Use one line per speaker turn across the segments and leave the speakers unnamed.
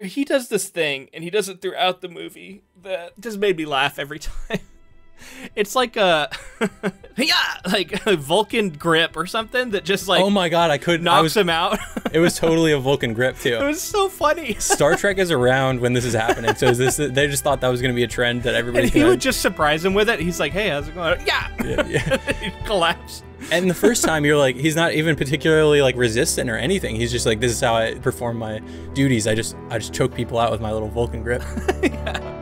he does this thing, and he does it throughout the movie that just made me laugh every time. It's like a Vulcan grip or something that just like,
oh my god,
knocks him out.
It was totally a Vulcan grip too.
It was so funny.
Star Trek is around when this is happening, so they just thought that was going to be a trend that everybody.
And he would just surprise him with it. He's like, "Hey, how's it going?" Yeah. He'd collapse.
And the first time you're like, he's not even particularly like resistant or anything. He's just like, this is how I perform my duties. I just choke people out with my little Vulcan grip.
Yeah.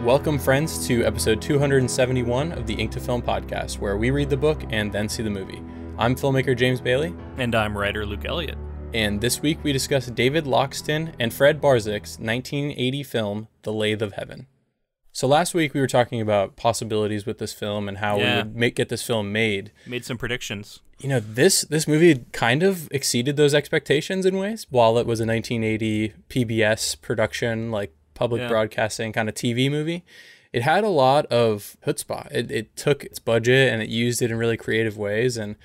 Welcome, friends, to episode 271 of the Ink to Film podcast, where we read the book and then see the movie. I'm filmmaker James Bailey.
And I'm writer Luke Elliott.
And this week we discuss David Loxton and Fred Barzyk's 1980 film, The LATHE of Heaven. So last week we were talking about possibilities with this film and how we would get this film made.
Made some predictions.
You know, this movie kind of exceeded those expectations in ways. While it was a 1980 PBS production, like public broadcasting kind of TV movie, it had a lot of chutzpah. It took its budget and it used it in really creative ways. And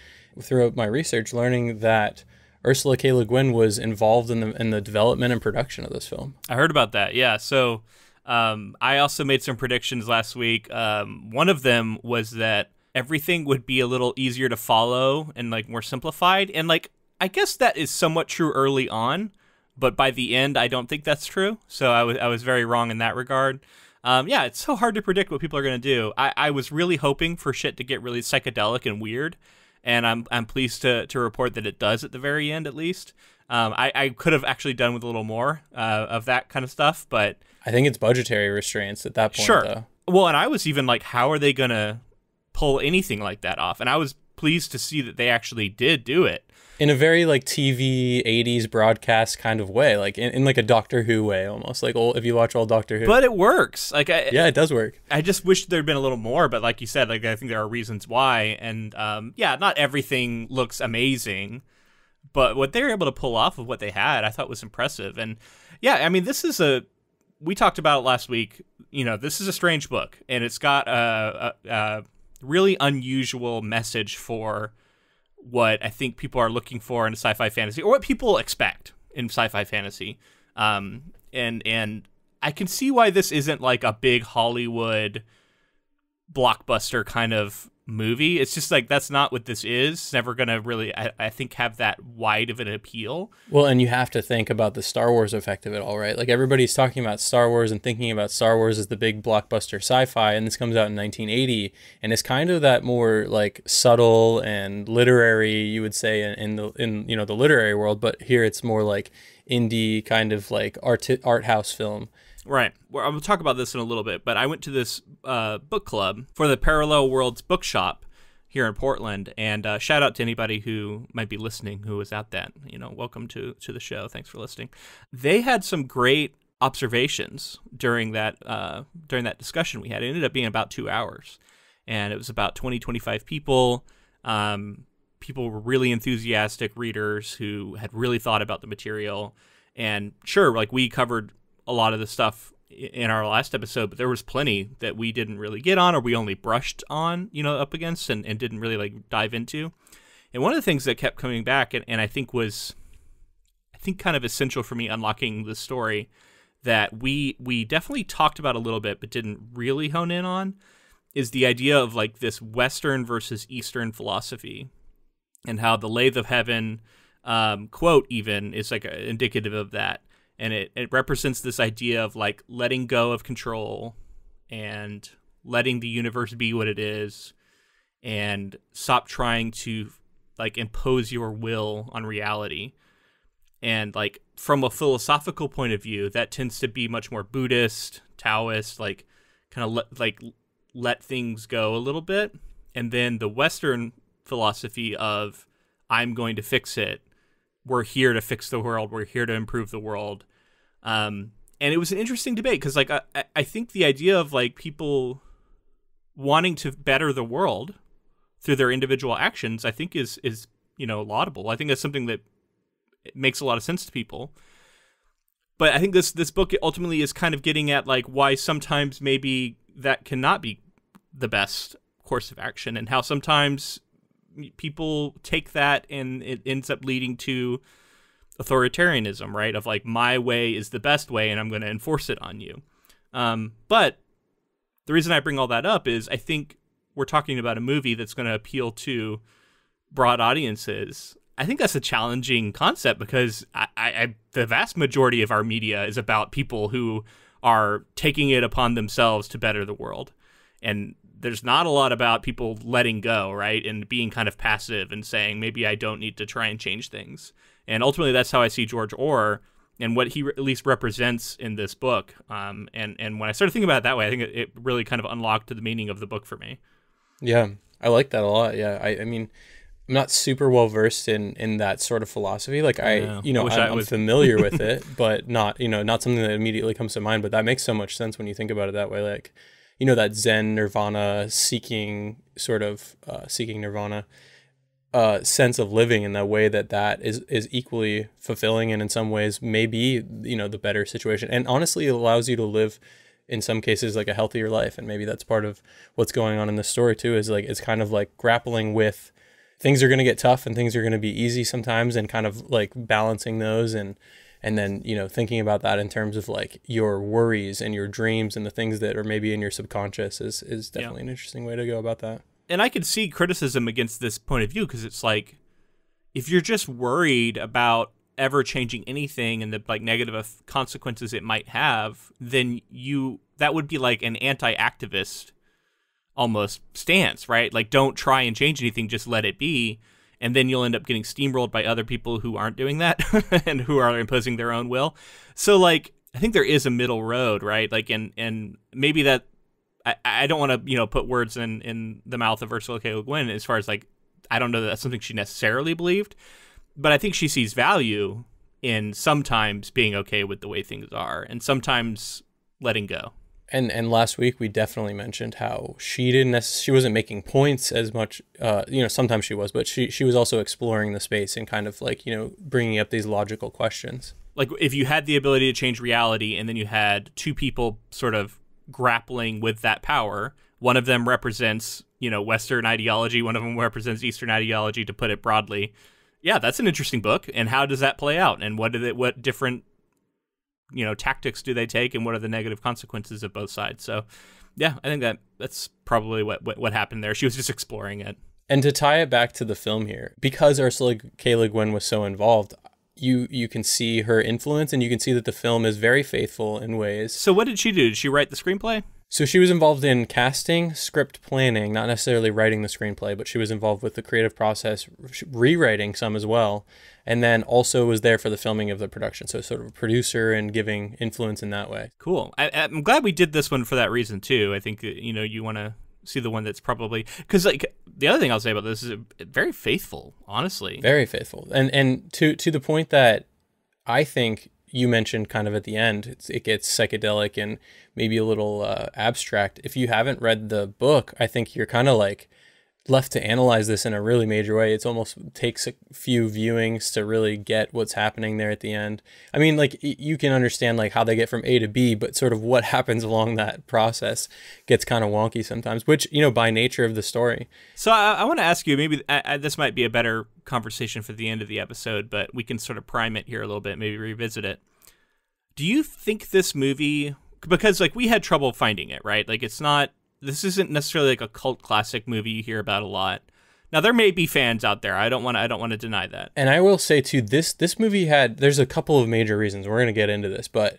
throughout my research, learning that Ursula K. Guin was involved in the development and production of this film.
I heard about that. Yeah. So I also made some predictions last week. One of them was that everything would be a little easier to follow and like more simplified. And like, I guess that is somewhat true early on. But by the end, I don't think that's true. So I was very wrong in that regard. It's so hard to predict what people are going to do. I was really hoping for shit to get really psychedelic and weird. And I'm pleased to report that it does at the very end, at least. I could have actually done with a little more of that kind of stuff. But
I think it's budgetary restraints at that point, though.
Well, and I was even like, how are they going to pull anything like that off? And I was pleased to see that they actually did do it.
In a very like TV 80s broadcast kind of way, like in like a Doctor Who way almost, like if you watch old Doctor Who.
But it works.
Yeah, it does work.
I just wish there'd been a little more, but like you said, like I think there are reasons why. And not everything looks amazing, but what they were able to pull off of what they had, I thought was impressive. And yeah, I mean, we talked about it last week. You know, this is a strange book, and it's got a really unusual message for what I think people are looking for in a sci-fi fantasy, or what people expect in sci-fi fantasy. And I can see why this isn't like a big Hollywood blockbuster kind of movie. It's just like, that's not what this is. It's never going to really, I think, have that wide of an appeal.
Well, and you have to think about the Star Wars effect of it all, right? Like everybody's talking about Star Wars and thinking about Star Wars as the big blockbuster sci-fi, and this comes out in 1980, and it's kind of that more like subtle and literary, you would say, in the literary world, but here it's more like indie kind of like art house film.
Right. Well, I'm going to talk about this in a little bit, but I went to this book club for the Parallel Worlds Bookshop here in Portland, and shout out to anybody who might be listening who was at that. You know, welcome to the show. Thanks for listening. They had some great observations during that discussion we had. It ended up being about 2 hours, and it was about 25 people. People were really enthusiastic readers who had really thought about the material, and sure, like we covered a lot of the stuff in our last episode, but there was plenty that we didn't really get on, or we only brushed on, up against and didn't really like dive into. And one of the things that kept coming back, and I think was kind of essential for me unlocking the story, that we definitely talked about a little bit, but didn't really hone in on, is the idea of like this Western versus Eastern philosophy, and how the Lathe of Heaven quote even is like indicative of that. And it represents this idea of like letting go of control and letting the universe be what it is, and stop trying to like impose your will on reality. And like from a philosophical point of view, that tends to be much more Buddhist, Taoist, like kind of let things go a little bit. And then the Western philosophy of I'm going to fix it. We're here to fix the world. We're here to improve the world. And it was an interesting debate because, like, I think the idea of like people wanting to better the world through their individual actions, I think is laudable. I think that's something that makes a lot of sense to people. But I think this book ultimately is kind of getting at like why sometimes maybe that cannot be the best course of action, and how sometimes people take that and it ends up leading to authoritarianism, right? Of like, my way is the best way and I'm going to enforce it on you. But the reason I bring all that up is I think we're talking about a movie that's going to appeal to broad audiences. I think that's a challenging concept because the vast majority of our media is about people who are taking it upon themselves to better the world. And there's not a lot about people letting go, right? And being kind of passive and saying, maybe I don't need to try and change things. And ultimately, that's how I see George Orr and what he at least represents in this book. And when I started thinking about it that way, I think it really kind of unlocked the meaning of the book for me. Yeah,
I like that a lot. Yeah, I mean, I'm not super well versed in that sort of philosophy. Like I'm familiar with it, but not something that immediately comes to mind. But that makes so much sense when you think about it that way. Like, that Zen nirvana seeking nirvana sense of living in that way that is equally fulfilling, and in some ways maybe the better situation. And honestly, it allows you to live in some cases like a healthier life. And maybe that's part of what's going on in this story too, is like it's kind of like grappling with things are going to get tough and things are going to be easy sometimes, and kind of like balancing those and then, thinking about that in terms of like your worries and your dreams and the things that are maybe in your subconscious is definitely an interesting way to go about that.
And I could see criticism against this point of view, because it's like, if you're just worried about ever changing anything and the like negative consequences it might have, then that would be like an anti-activist almost stance, right? Like, don't try and change anything, just let it be. And then you'll end up getting steamrolled by other people who aren't doing that and who are imposing their own will. So like, I think there is a middle road, right? Like, and maybe that, I don't want to, put words in the mouth of Ursula K. Le Guin as far as like, I don't know that that's something she necessarily believed, but I think she sees value in sometimes being okay with the way things are and sometimes letting go.
And last week we definitely mentioned how she wasn't making points as much, sometimes she was, but she was also exploring the space and kind of like, bringing up these logical questions. Like,
if you had the ability to change reality and then you had two people sort of grappling with that power, one of them represents, Western ideology, one of them represents Eastern ideology, to put it broadly. Yeah, that's an interesting book. And how does that play out? And what different tactics do they take, and what are the negative consequences of both sides? So yeah, I think that's probably what happened there. She was just exploring it.
And to tie it back to the film here, because Ursula K. Le Guin was so involved, you can see her influence, and you can see that the film is very faithful in ways.
So what did she do? Did she write the screenplay?
So she was involved in casting, script planning, not necessarily writing the screenplay, but she was involved with the creative process, rewriting some as well, and then also was there for the filming of the production. So sort of a producer and giving influence in that way.
Cool. I'm glad we did this one for that reason too. I think, you want to see the one that's probably, because like the other thing I'll say about this is very faithful, honestly.
Very faithful. And to the point that I think you mentioned kind of at the end, it gets psychedelic and maybe a little abstract. If you haven't read the book, I think you're kind of like left to analyze this in a really major way. It's almost takes a few viewings to really get what's happening there at the end. I mean, like, you can understand like how they get from A to B, but sort of what happens along that process gets kind of wonky sometimes, which, by nature of the story.
So I want to ask you, maybe this might be a better conversation for the end of the episode, but we can sort of prime it here a little bit, maybe revisit it. Do you think this movie, because like we had trouble finding it, right? Like, this isn't necessarily like a cult classic movie you hear about a lot. Now, there may be fans out there. I don't want to deny that.
And I will say too, this movie there's a couple of major reasons. We're going to get into this, but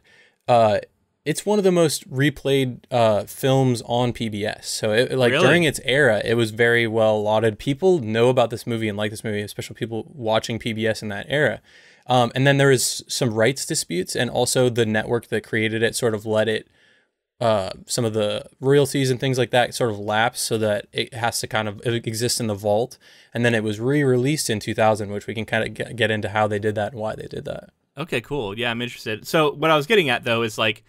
it's one of the most replayed films on PBS. So really? During its era, it was very well lauded. People know about this movie and like this movie, especially people watching PBS in that era. And then there was some rights disputes, and also the network that created it sort of let it, some of the royalties and things like that sort of lapse, so that it has to kind of exist in the vault. And then it was re-released in 2000, which we can kind of get into how they did that and why they did that.
Okay, cool. Yeah, I'm interested. So what I was getting at, though, is like,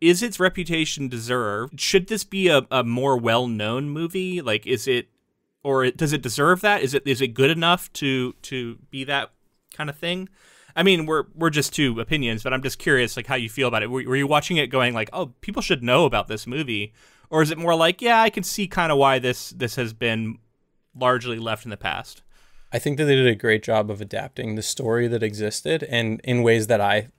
is its reputation deserved? Should this be a more well-known movie? Like, is it or does it deserve that? Is it good enough to be that kind of thing? I mean, we're just two opinions, but I'm just curious, like, how you feel about it. Were you watching it going like, oh, people should know about this movie? Or is it more like, yeah, I can see kind of why this has been largely left in the past?
I think that they did a great job of adapting the story that existed, and in ways that I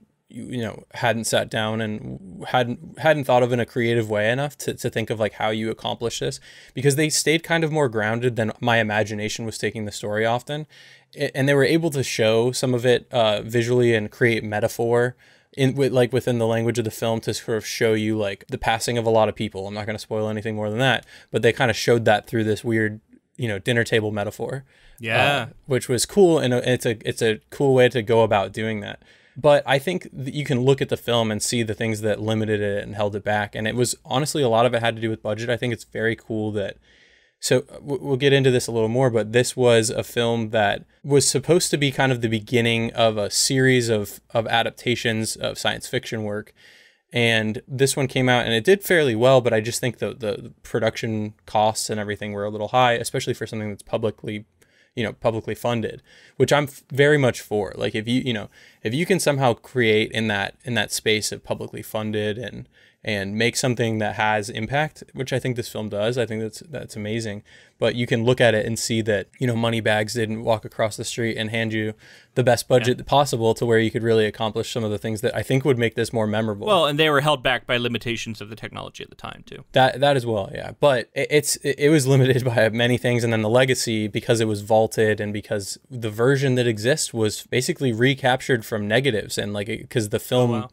hadn't sat down and hadn't thought of in a creative way enough to think of like how you accomplish this, because they stayed kind of more grounded than my imagination was taking the story often. And they were able to show some of it visually and create metaphor within the language of the film to sort of show you like the passing of a lot of people. I'm not going to spoil anything more than that, but they kind of showed that through this weird, dinner table metaphor.
Yeah,
which was cool, and it's a cool way to go about doing that. But I think that you can look at the film and see the things that limited it and held it back. And it was honestly, a lot of it had to do with budget. I think it's very cool that. So we'll get into this a little more, but this was a film that was supposed to be kind of the beginning of a series of adaptations of science fiction work. And this one came out and it did fairly well, but I just think the production costs and everything were a little high, especially for something that's publicly funded, which I'm very much for. Like if you can somehow create in that space of publicly funded and make something that has impact, which I think this film does. I think that's amazing. But you can look at it and see that, Moneybags didn't walk across the street and hand you the best budget possible to where you could really accomplish some of the things that I think would make this more memorable.
Well, and they were held back by limitations of the technology at the time too.
That as well, yeah. But it was limited by many things, and then the legacy, because it was vaulted and because the version that exists was basically recaptured from negatives, and because the film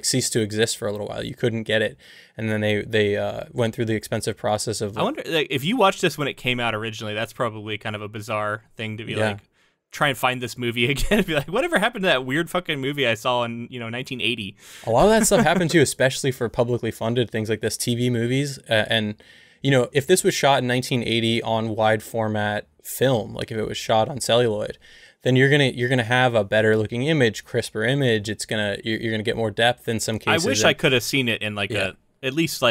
ceased to exist for a little while. You couldn't get it. And then they went through the expensive process of...
I wonder, if you watched this when it came out originally, that's probably kind of a bizarre thing to be try and find this movie again and be like, whatever happened to that weird fucking movie I saw in, 1980?
A lot of that stuff happened too, especially for publicly funded things like this, TV movies. And, if this was shot in 1980 on wide format film, like if it was shot on celluloid, then you're gonna have a better looking image, crisper image. You're gonna get more depth in some cases.
I wish I could have seen it in at least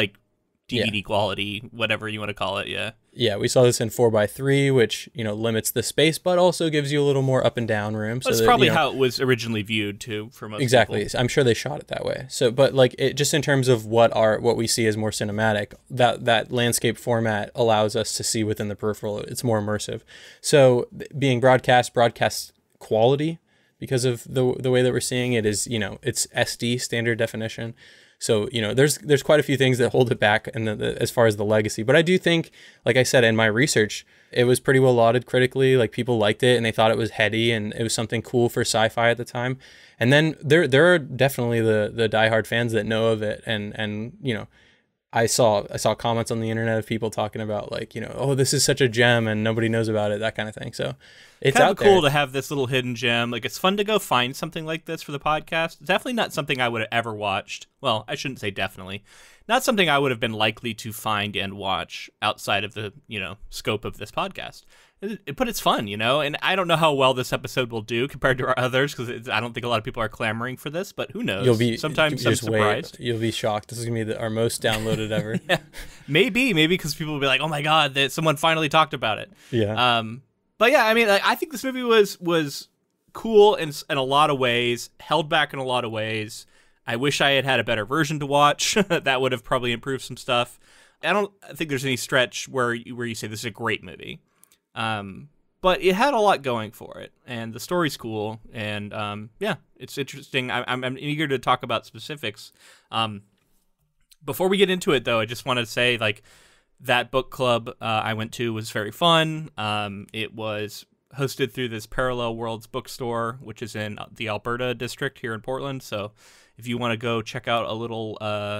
DVD quality, whatever you want to call it. Yeah,
we saw this in 4:3, which limits the space, but also gives you a little more up and down room.
But it's probably how it was originally viewed too for most
exactly.
people.
I'm sure they shot it that way. So, but just in terms of what we see as more cinematic, that landscape format allows us to see within the peripheral. It's more immersive. So, being broadcast quality, because of the way that we're seeing it is, it's SD, standard definition. So, there's quite a few things that hold it back as far as the legacy. But I do think, like I said, in my research, it was pretty well lauded critically. Like, people liked it and they thought it was heady and it was something cool for sci-fi at the time. And then there are definitely the diehard fans that know of it. And I saw comments on the internet of people talking about oh, this is such a gem and nobody knows about it, that kind of thing. So it's
kind
out
of cool to have this little hidden gem. Like, it's fun to go find something like this for the podcast. Definitely not something I would have ever watched. Well, I shouldn't say definitely. Not something I would have been likely to find and watch outside of the, scope of this podcast. But it's fun, and I don't know how well this episode will do compared to our others, because I don't think a lot of people are clamoring for this, but who knows? Sometimes I'm surprised.
You'll be shocked. This is going to be our most downloaded ever.
Yeah. Maybe because people will be like, oh my God, someone finally talked about it.
Yeah.
But yeah, I mean, I think this movie was cool in a lot of ways, held back in a lot of ways. I wish I had a better version to watch. That would have probably improved some stuff. I don't think there's any stretch where you say this is a great movie. But it had a lot going for it, and the story's cool, and it's interesting. I'm eager to talk about specifics. Before we get into it, though, I just want to say, that book club I went to was very fun. It was hosted through this Parallel Worlds bookstore, which is in the Alberta district here in Portland. So if you want to go check out a little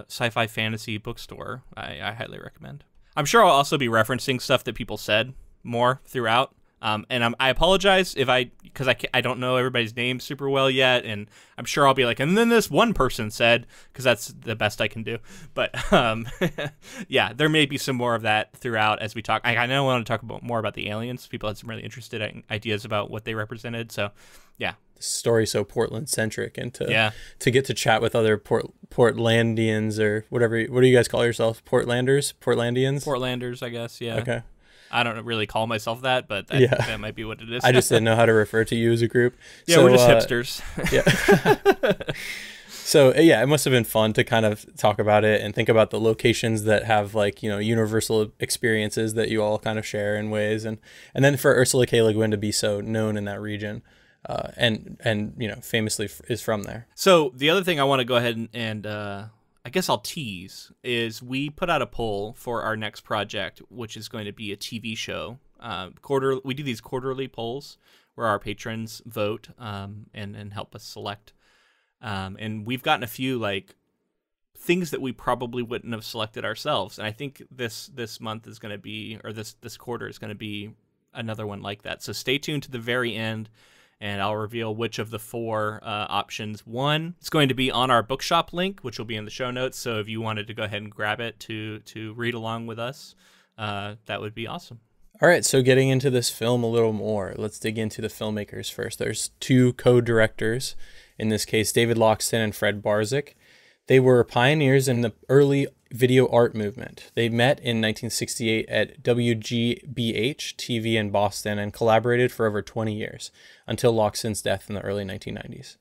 sci-fi fantasy bookstore, I highly recommend. I'm sure I'll also be referencing stuff that people said more throughout. And I apologize because I don't know everybody's name super well yet, and I'm sure I'll be like, and then this one person said, because that's the best I can do. But yeah, there may be some more of that throughout as we talk. I know I want to talk more about the aliens. People had some really interesting ideas about what they represented. So yeah,
the story's so Portland centric, and to get to chat with other Portlandians or whatever. What do you guys call yourselves? Portlandians,
I guess. Yeah.
Okay.
I don't really call myself that, but I think that might be what it is.
I just didn't know how to refer to you as a group.
Yeah, so, we're just hipsters.
Yeah. So yeah, it must have been fun to kind of talk about it and think about the locations that have like, you know, universal experiences that you all kind of share in ways. And then for Ursula K. Le Guin to be so known in that region and you know, famously is from there.
So the other thing I want to go ahead and I guess I'll tease is we put out a poll for our next project, which is going to be a TV show. We do these quarterly polls where our patrons vote and help us select. And we've gotten a few like things that we probably wouldn't have selected ourselves. And I think this month is going to be, or this quarter is going to be another one like that. So stay tuned to the very end, and I'll reveal which of the 4 options. One, it's going to be on our bookshop link, which will be in the show notes. So if you wanted to go ahead and grab it to read along with us, that would be awesome.
All right, so getting into this film a little more, let's dig into the filmmakers first. There's 2 co-directors, in this case, David Loxton and Fred Barzyk. They were pioneers in the early video art movement. They met in 1968 at WGBH TV in Boston and collaborated for over 20 years, until Loxton's death in the early 1990s.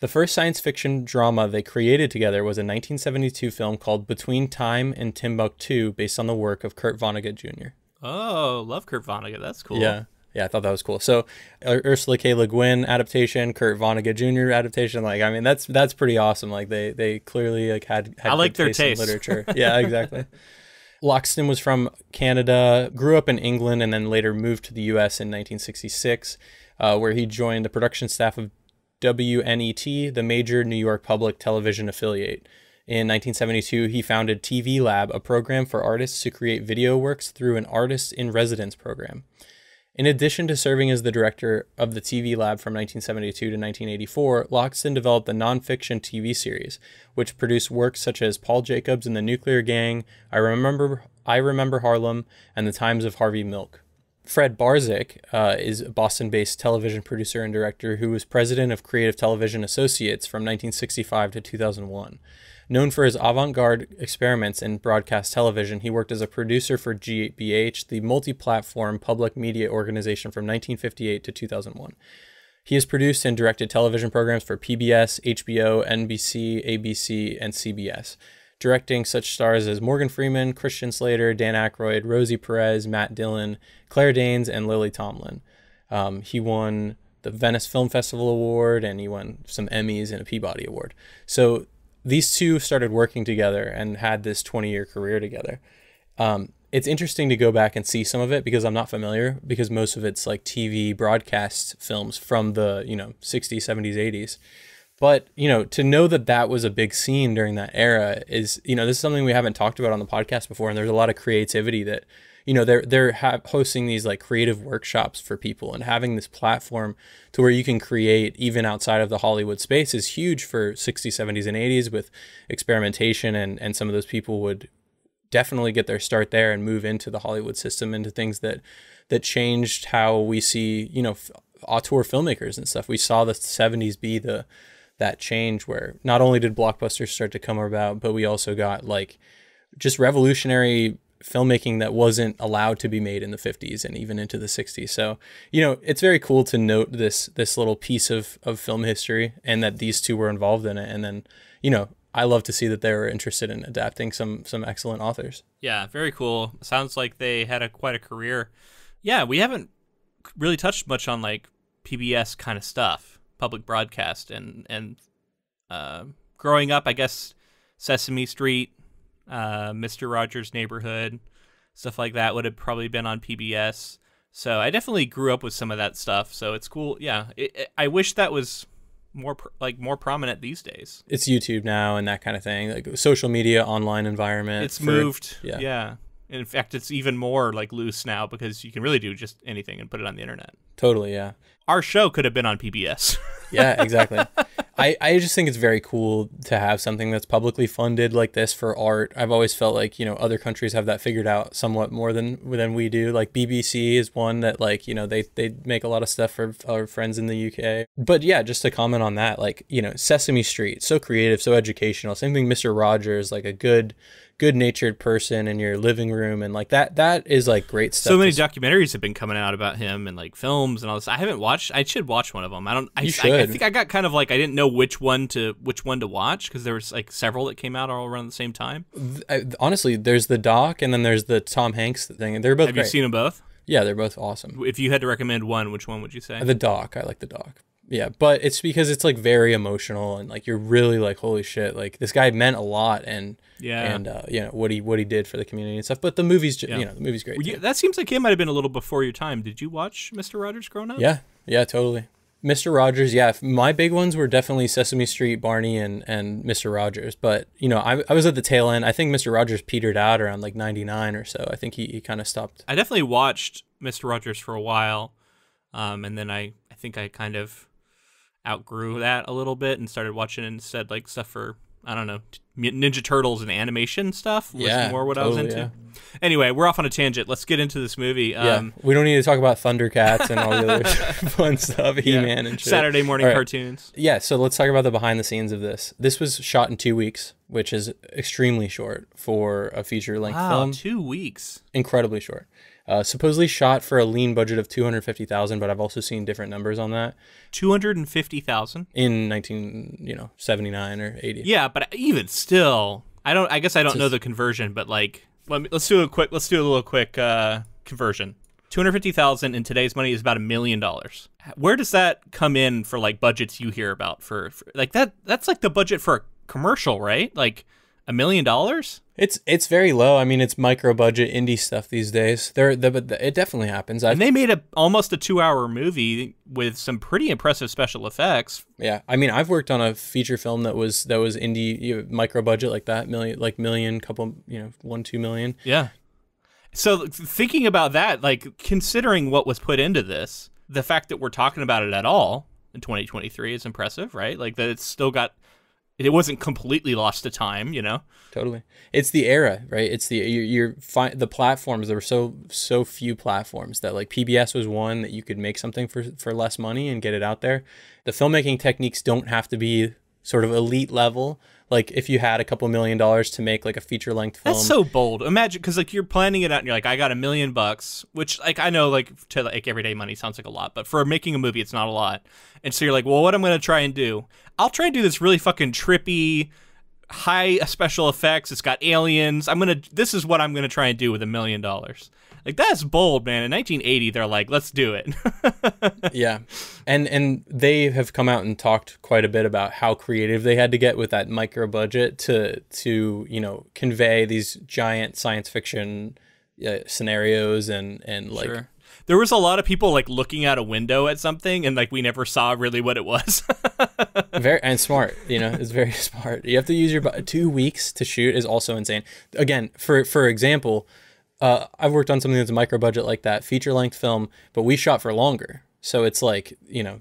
The first science fiction drama they created together was a 1972 film called Between Time and Timbuktu, based on the work of Kurt Vonnegut Jr.
Oh, love Kurt Vonnegut. That's cool.
Yeah, I thought that was cool. So Ursula K. Le Guin adaptation, Kurt Vonnegut Jr. adaptation. Like, I mean, that's pretty awesome. Like they clearly like had
I like their
taste in literature. Yeah, exactly. Loxton was from Canada, grew up in England, and then later moved to the U.S. in 1966, where he joined the production staff of WNET, the major New York public television affiliate. In 1972, he founded TV Lab, a program for artists to create video works through an Artist in Residence program. In addition to serving as the director of the TV Lab from 1972 to 1984, Loxton developed a nonfiction TV series, which produced works such as Paul Jacobs and the Nuclear Gang, I Remember Harlem, and The Times of Harvey Milk. Fred Barzyk is a Boston-based television producer and director who was president of Creative Television Associates from 1965 to 2001. Known for his avant-garde experiments in broadcast television, he worked as a producer for GBH, the multi-platform public media organization, from 1958 to 2001. He has produced and directed television programs for PBS, HBO, NBC, ABC, and CBS, directing such stars as Morgan Freeman, Christian Slater, Dan Aykroyd, Rosie Perez, Matt Dillon, Claire Danes, and Lily Tomlin. He won the Venice Film Festival Award, and he won some Emmys and a Peabody Award. So these two started working together and had this 20-year career together. It's interesting to go back and see some of it because I'm not familiar, because most of it's like TV broadcast films from the, 60s, 70s, 80s. But, to know that that was a big scene during that era is, this is something we haven't talked about on the podcast before. And there's a lot of creativity that, they're hosting these like creative workshops for people, and having this platform to where you can create even outside of the Hollywood space is huge for 60s, 70s, and 80s with experimentation. And some of those people would definitely get their start there and move into the Hollywood system, into things that changed how we see, auteur filmmakers and stuff. We saw the 70s be that change where not only did blockbusters start to come about, but we also got like just revolutionary filmmaking that wasn't allowed to be made in the 50s and even into the 60s. So, it's very cool to note this little piece of film history, and that these two were involved in it. And then, I love to see that they were interested in adapting some excellent authors. Yeah,
very cool. Sounds like they had quite a career. Yeah, we haven't really touched much on like PBS kind of stuff, public broadcast, and growing up, I guess Sesame Street, Mr. Rogers' Neighborhood, stuff like that would have probably been on PBS. So I definitely grew up with some of that stuff. So it's cool. Yeah, I wish that was more prominent these days.
It's YouTube now and that kind of thing, like social media, online environment.
It's moved. Yeah. In fact, it's even more like loose now because you can really do just anything and put it on the internet.
Totally, yeah.
Our show could have been on PBS.
Yeah, exactly. I just think it's very cool to have something that's publicly funded like this for art. I've always felt like, other countries have that figured out somewhat more than we do. Like BBC is one that like, they make a lot of stuff for our friends in the UK. But yeah, just to comment on that, like, Sesame Street, so creative, so educational. Same thing, Mr. Rogers, like a good good-natured person in your living room, and like that is like great stuff.
So many documentaries have been coming out about him and like films and all this. I haven't watched. I should watch one of them.
You should.
I think I got kind of like I didn't know which one to watch because there was like several that came out all around the same time.
Honestly, there's the doc and then there's the Tom Hanks thing. They're both.
Have
great.
you seen them both?
Yeah, they're both awesome.
If you had to recommend one, which one would you say?
The doc. I like the doc. Yeah, but it's because it's like very emotional and like you're really like, holy shit, like this guy meant a lot, and you know what he did for the community and stuff. But the movie's the movie's great.
That seems like it might have been a little before your time. Did you watch Mr. Rogers growing up?
Yeah, totally. Mr. Rogers, yeah. My big ones were definitely Sesame Street, Barney, and Mr. Rogers. But you know, I was at the tail end. I think Mr. Rogers petered out around like '99 or so. I think he kind of stopped.
I definitely watched Mr. Rogers for a while, and then I think I kind of outgrew that a little bit and started watching instead like stuff for, I don't know, Ninja Turtles and animation stuff was more what I was into. Yeah. Anyway, we're off on a tangent. Let's get into this movie.
We don't need to talk about Thundercats and all the other fun stuff, He-Man and shit.
Saturday morning cartoons.
Yeah, so let's talk about the behind the scenes of this. This was shot in 2 weeks, which is extremely short for a feature-length film.
2 weeks.
Incredibly short. Supposedly shot for a lean budget of $250,000, but I've also seen different numbers on that.
$250,000
in 1979 or 80.
Yeah, but even still, I guess I don't know the conversion, but like, let's do a little quick conversion. $250,000 in today's money is about $1 million. Where does that come in for like budgets you hear about for like that? That's like the budget for a commercial, right? Like $1 million.
It's very low. I mean, it's micro budget indie stuff these days. But it definitely happens.
And they made almost a 2-hour movie with some pretty impressive special effects.
Yeah, I mean, I've worked on a feature film that was indie, micro budget like that, million, couple, 1-2 million.
Yeah. So thinking about that, like considering what was put into this, the fact that we're talking about it at all in 2023 is impressive, right? Like that it's still got. It wasn't completely lost to time,
Totally. It's the era, right? It's the platforms. There were so few platforms that like PBS was one that you could make something for less money and get it out there. The filmmaking techniques don't have to be sort of elite level. Like if you had a couple $1 million to make like a feature length film.
That's so bold. Imagine, because like you're planning it out and you're like, I got $1 million, which like I know like to like everyday money sounds like a lot, but for making a movie, it's not a lot. And so you're like, well, what I'm gonna try and do? I'll try and do this really fucking trippy, high special effects. It's got aliens. This is what I'm gonna try and do with $1 million. Like that's bold, man. In 1980, they're like, let's do it.
Yeah. And they have come out and talked quite a bit about how creative they had to get with that micro budget to convey these giant science fiction scenarios and like.
Sure. There was a lot of people like looking out a window at something and like we never saw really what it was.
Very smart, it's very smart. You have to use your 2 weeks to shoot is also insane. Again, for example, I've worked on something that's a micro budget like that, feature length film, but we shot for longer. So it's like,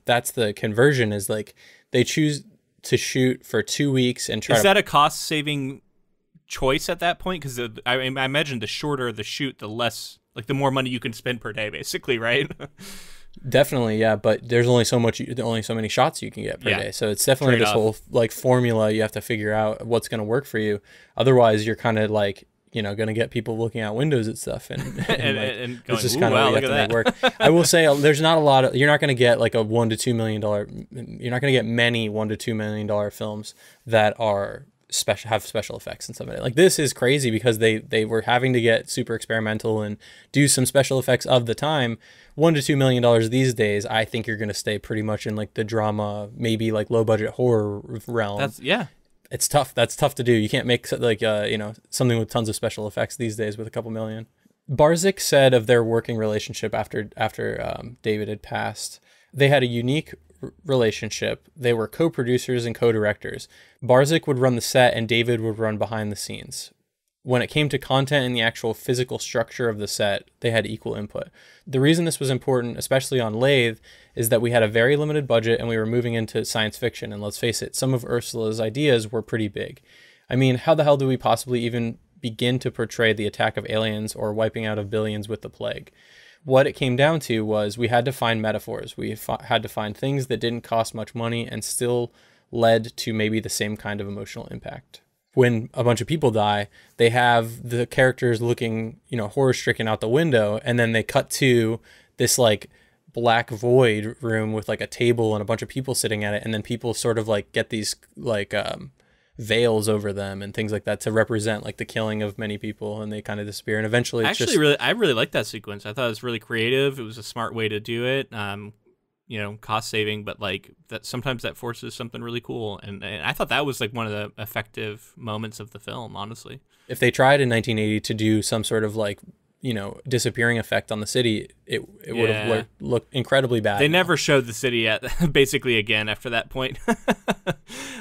that's the conversion is like they choose to shoot for 2 weeks and try.
Is that a cost saving choice at that point? Because I imagine the shorter the shoot, the less, like the more money you can spend per day, basically, right?
Definitely, yeah. But there's only so many shots you can get per day. So it's definitely this whole like formula you have to figure out what's going to work for you. Otherwise, you're kind of like, going to get people looking out windows at stuff and
going,
this is kind of what you have to make work. I will say there's not a lot of, you're not going to get like a $1 to $2 million, you're not going to get many $1 to $2 million films that are have special effects and something like this is crazy because they were having to get super experimental and do some special effects of the time. $1 to $2 million these days, I think you're going to stay pretty much in like the drama, maybe like low budget horror realm. It's tough. That's tough to do. You can't make like something with tons of special effects these days with a couple million. Barzyk said of their working relationship after David had passed, they had a unique relationship. They were co-producers and co-directors. Barzyk would run the set and David would run behind the scenes. When it came to content and the actual physical structure of the set, they had equal input. The reason this was important, especially on Lathe, is that we had a very limited budget and we were moving into science fiction. And let's face it, some of Ursula's ideas were pretty big. I mean, how the hell do we possibly even begin to portray the attack of aliens or wiping out of billions with the plague? What it came down to was we had to find metaphors. We had to find things that didn't cost much money and still led to maybe the same kind of emotional impact when a bunch of people die, they have the characters looking, you know, horror-stricken out the window, and then they cut to this like black void room with like a table and a bunch of people sitting at it, and then people sort of like get these like veils over them and things like that to represent like the killing of many people, and they kind of disappear, and eventually it's
I really liked that sequence. I thought it was really creative. It was a smart way to do it. You know, cost saving, but like that sometimes that forces something really cool, and I thought that was like one of the effective moments of the film, honestly.
If they tried in 1980 to do some sort of like, you know, disappearing effect on the city, it would have looked incredibly bad.
They never showed the city basically again after that point.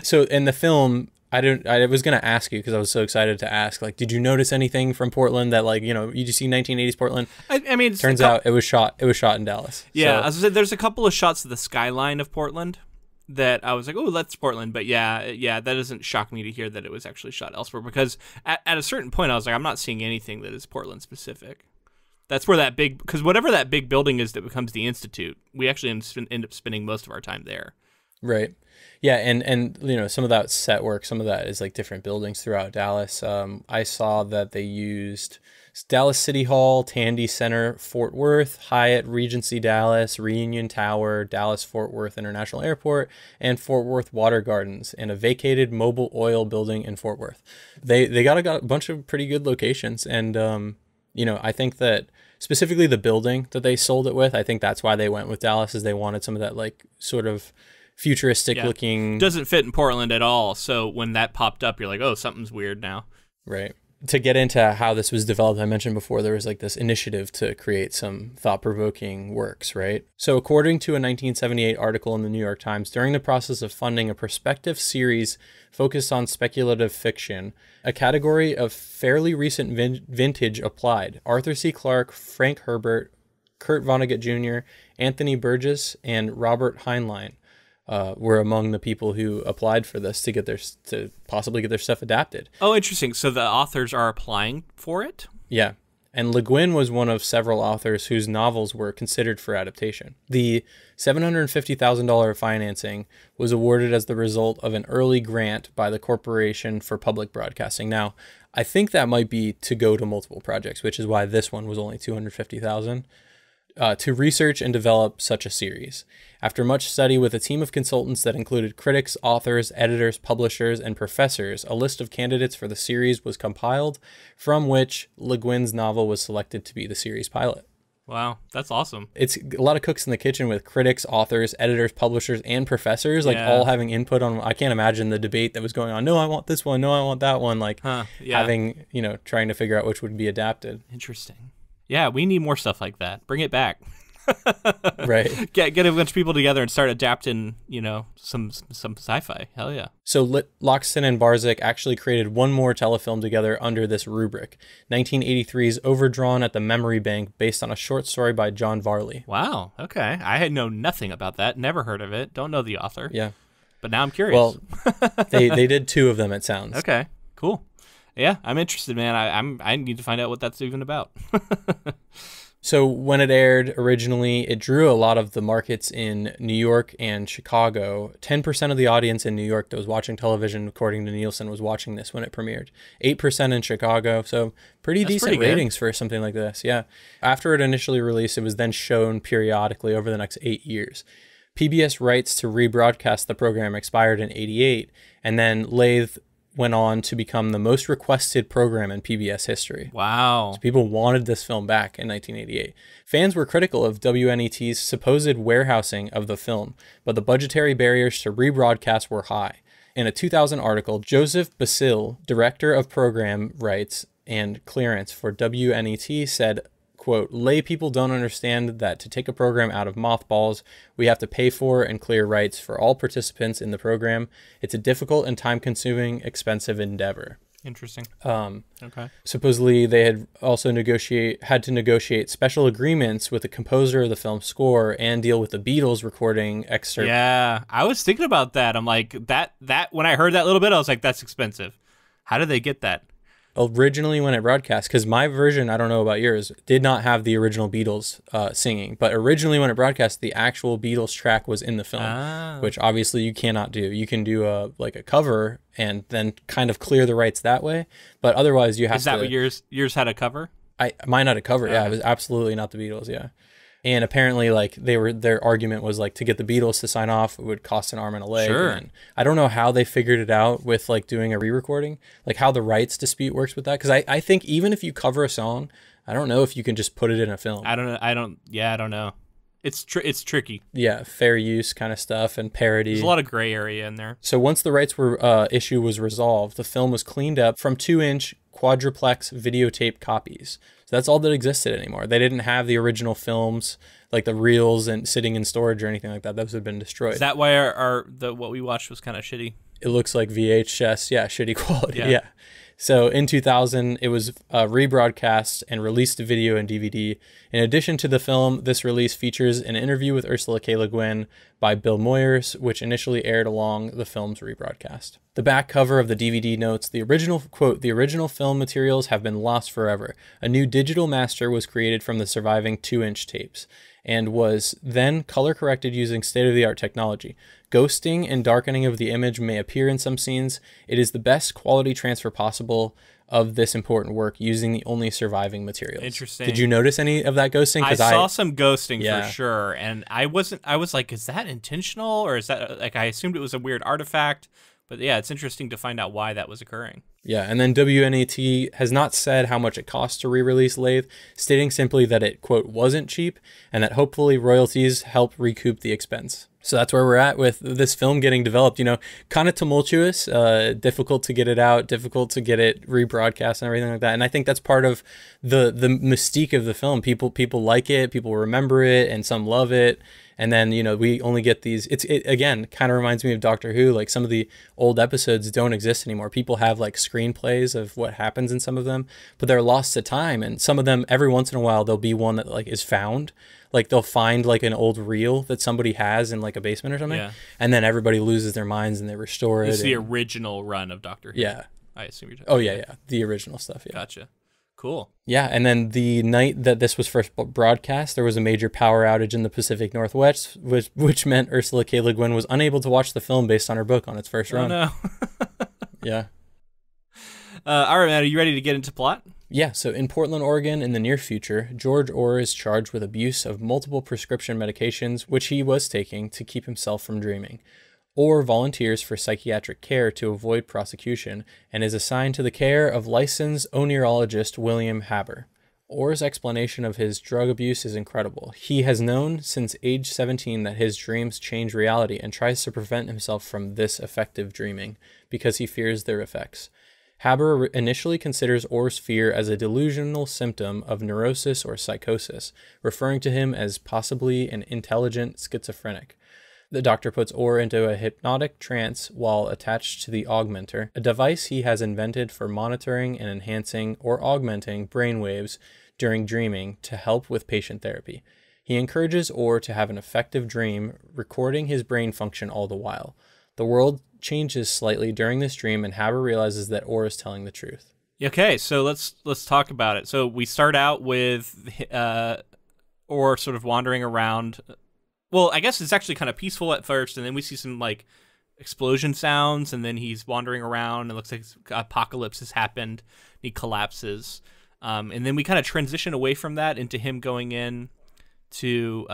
So in the film, I was going to ask you, because I was so excited to ask, like, did you notice anything from Portland that, like, you know, you just see 1980s Portland?
I mean,
turns out it was shot in Dallas.
Yeah,
so.
as I said, there's a couple of shots of the skyline of Portland that I was like, oh, that's Portland. But yeah, that doesn't shock me to hear that it was actually shot elsewhere, because at a certain point I was like, I'm not seeing anything that is Portland specific. That's where because whatever that big building is that becomes the Institute, we actually end up spending most of our time there.
Right. Yeah, and you know, some of that set work, some of that is like different buildings throughout Dallas. I saw that they used Dallas City Hall, Tandy Center, Fort Worth, Hyatt Regency Dallas, Reunion Tower, Dallas Fort Worth International Airport, and Fort Worth Water Gardens, and a vacated Mobil Oil building in Fort Worth. They got a bunch of pretty good locations, and you know, I think that specifically the building that they sold it with, I think that's why they went with Dallas, is they wanted some of that like sort of futuristic looking.
Doesn't fit in Portland at all. So when that popped up, you're like, oh, something's weird now.
Right. To get into how this was developed, I mentioned before there was like this initiative to create some thought-provoking works, right? So according to a 1978 article in the New York Times, during the process of funding a prospective series focused on speculative fiction, a category of fairly recent vintage applied. Arthur C. Clarke, Frank Herbert, Kurt Vonnegut Jr., Anthony Burgess, and Robert Heinlein were among the people who applied for this to possibly get their stuff adapted.
Oh, interesting. So the authors are applying for it?
Yeah. And Le Guin was one of several authors whose novels were considered for adaptation. The $750,000 financing was awarded as the result of an early grant by the Corporation for Public Broadcasting. Now, I think that might be to go to multiple projects, which is why this one was only $250,000. To research and develop such a series. After much study with a team of consultants that included critics, authors, editors, publishers, and professors, a list of candidates for the series was compiled, from which Le Guin's novel was selected to be the series pilot.
Wow, that's awesome.
It's a lot of cooks in the kitchen with critics, authors, editors, publishers, and professors, like all having input on. I can't imagine the debate that was going on. No, I want this one. No, I want that one. Like having, you know, trying to figure out which would be adapted.
Interesting. Yeah, we need more stuff like that. Bring it back.
Right.
Get a bunch of people together and start adapting, you know, some sci-fi. Hell yeah.
So Loxton and Barzyk actually created one more telefilm together under this rubric, 1983's Overdrawn at the Memory Bank, based on a short story by John Varley.
Wow. Okay. I had known nothing about that. Never heard of it. Don't know the author.
Yeah.
But now I'm curious.
Well, they did two of them, it sounds.
Okay. Cool. Yeah, I'm interested, man. I need to find out what that's even about.
So when it aired originally, it drew a lot of the markets in New York and Chicago. 10% of the audience in New York that was watching television, according to Nielsen, was watching this when it premiered. 8% in Chicago, so that's decent ratings for something like this, yeah. After it initially released, it was then shown periodically over the next 8 years. PBS rights to rebroadcast the program expired in 1988, and then LATHE went on to become the most requested program in PBS history.
Wow.
So people wanted this film back in 1988. Fans were critical of WNET's supposed warehousing of the film, but the budgetary barriers to rebroadcast were high. In a 2000 article, Joseph Basile, director of program rights and clearance for WNET, said, quote, "Lay people don't understand that to take a program out of mothballs, we have to pay for and clear rights for all participants in the program. It's a difficult and time-consuming, expensive endeavor."
Interesting.
Okay. Supposedly, they had also had to negotiate special agreements with the composer of the film's score and deal with the Beatles recording excerpts.
Yeah, I was thinking about that. I'm like, that when I heard that little bit, I was like, that's expensive. How did they get that?
Originally when it broadcast, because my version, I don't know about yours, did not have the original Beatles singing, but originally when it broadcast, the actual Beatles track was in the film, which obviously you cannot do. You can do a cover and then kind of clear the rights that way, but otherwise you have to...
Is that what yours had a cover?
Mine had a cover, yeah. It was absolutely not the Beatles, yeah. And apparently, like, their argument was, like, to get the Beatles to sign off, it would cost an arm and a leg.
Sure.
And I don't know how they figured it out with, like, doing a re-recording, like, how the rights dispute works with that. Because I think even if you cover a song, I don't know if you can just put it in a film.
I don't know. It's tricky.
Yeah, fair use kind of stuff and parody.
There's a lot of gray area in there.
So once the rights issue was resolved, the film was cleaned up from 2-inch quadruplex videotape copies. So that's all that existed anymore. They didn't have the original films, like the reels and sitting in storage or anything like that. Those had been destroyed.
Is that why what we watched was kind of shitty?
It looks like VHS, yeah, shitty quality, yeah. So in 2000, it was rebroadcast and released to video and DVD. In addition to the film, this release features an interview with Ursula K. Guin by Bill Moyers, which initially aired along the film's rebroadcast. The back cover of the DVD notes, the original, quote, "The original film materials have been lost forever. A new digital master was created from the surviving 2-inch tapes and was then color corrected using state-of-the-art technology. Ghosting and darkening of the image may appear in some scenes. It is the best quality transfer possible of this important work using the only surviving materials."
Interesting.
Did you notice any of that ghosting?
I saw some ghosting for sure, and I was like, is that intentional, or is that, like, I assumed it was a weird artifact, but yeah, it's interesting to find out why that was occurring.
Yeah, and then WNET has not said how much it costs to re-release Lathe, stating simply that it, quote, "wasn't cheap," and that hopefully royalties help recoup the expense. So that's where we're at with this film getting developed, you know, kind of tumultuous, difficult to get it out, difficult to get it rebroadcast and everything like that. And I think that's part of the mystique of the film. People like it, people remember it, and some love it. And then, you know, we only get these, it again, kind of reminds me of Doctor Who. Like, some of the old episodes don't exist anymore. People have like screenplays of what happens in some of them, but they're lost to time. And some of them, every once in a while, there'll be one that like is found. Like, they'll find like an old reel that somebody has in like a basement or something. Yeah. And then everybody loses their minds and they restore it.
It's the original run of Doctor Who.
Yeah.
I assume you're talking about.
Yeah. The original stuff. Yeah.
Gotcha. Cool.
Yeah, and then the night that this was first broadcast, there was a major power outage in the Pacific Northwest, which meant Ursula K. Le Guin was unable to watch the film based on her book on its first run.
Oh, no.
Yeah.
All right, Matt, are you ready to get into plot?
Yeah, so in Portland, Oregon, in the near future, George Orr is charged with abuse of multiple prescription medications, which he was taking to keep himself from dreaming. Orr volunteers for psychiatric care to avoid prosecution and is assigned to the care of licensed oneurologist William Haber. Orr's explanation of his drug abuse is incredible. He has known since age 17 that his dreams change reality and tries to prevent himself from this effective dreaming because he fears their effects. Haber initially considers Orr's fear as a delusional symptom of neurosis or psychosis, referring to him as possibly an intelligent schizophrenic. The doctor puts Orr into a hypnotic trance while attached to the augmenter, a device he has invented for monitoring and enhancing or augmenting brainwaves during dreaming to help with patient therapy. He encourages Orr to have an effective dream, recording his brain function all the while. The world changes slightly during this dream, and Haber realizes that Orr is telling the truth.
Okay, so let's talk about it. So we start out with Orr sort of wandering around. Well, I guess it's actually kind of peaceful at first, and then we see some like explosion sounds, and then he's wandering around. It looks like apocalypse has happened. He collapses, and then we kind of transition away from that into him going in to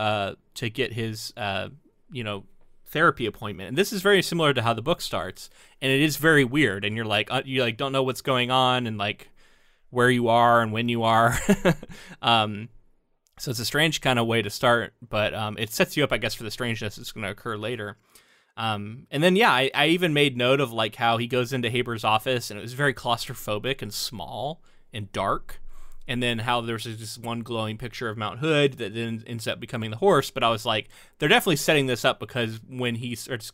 get his therapy appointment. And this is very similar to how the book starts, and it is very weird. And you're like you don't know what's going on and like where you are and when you are. So it's a strange kind of way to start, but it sets you up, I guess, for the strangeness that's going to occur later. And then, yeah, I even made note of like how he goes into Haber's office, and it was very claustrophobic and small and dark. And then how there's this one glowing picture of Mount Hood that then ends up becoming the horse. But I was like, they're definitely setting this up because when he starts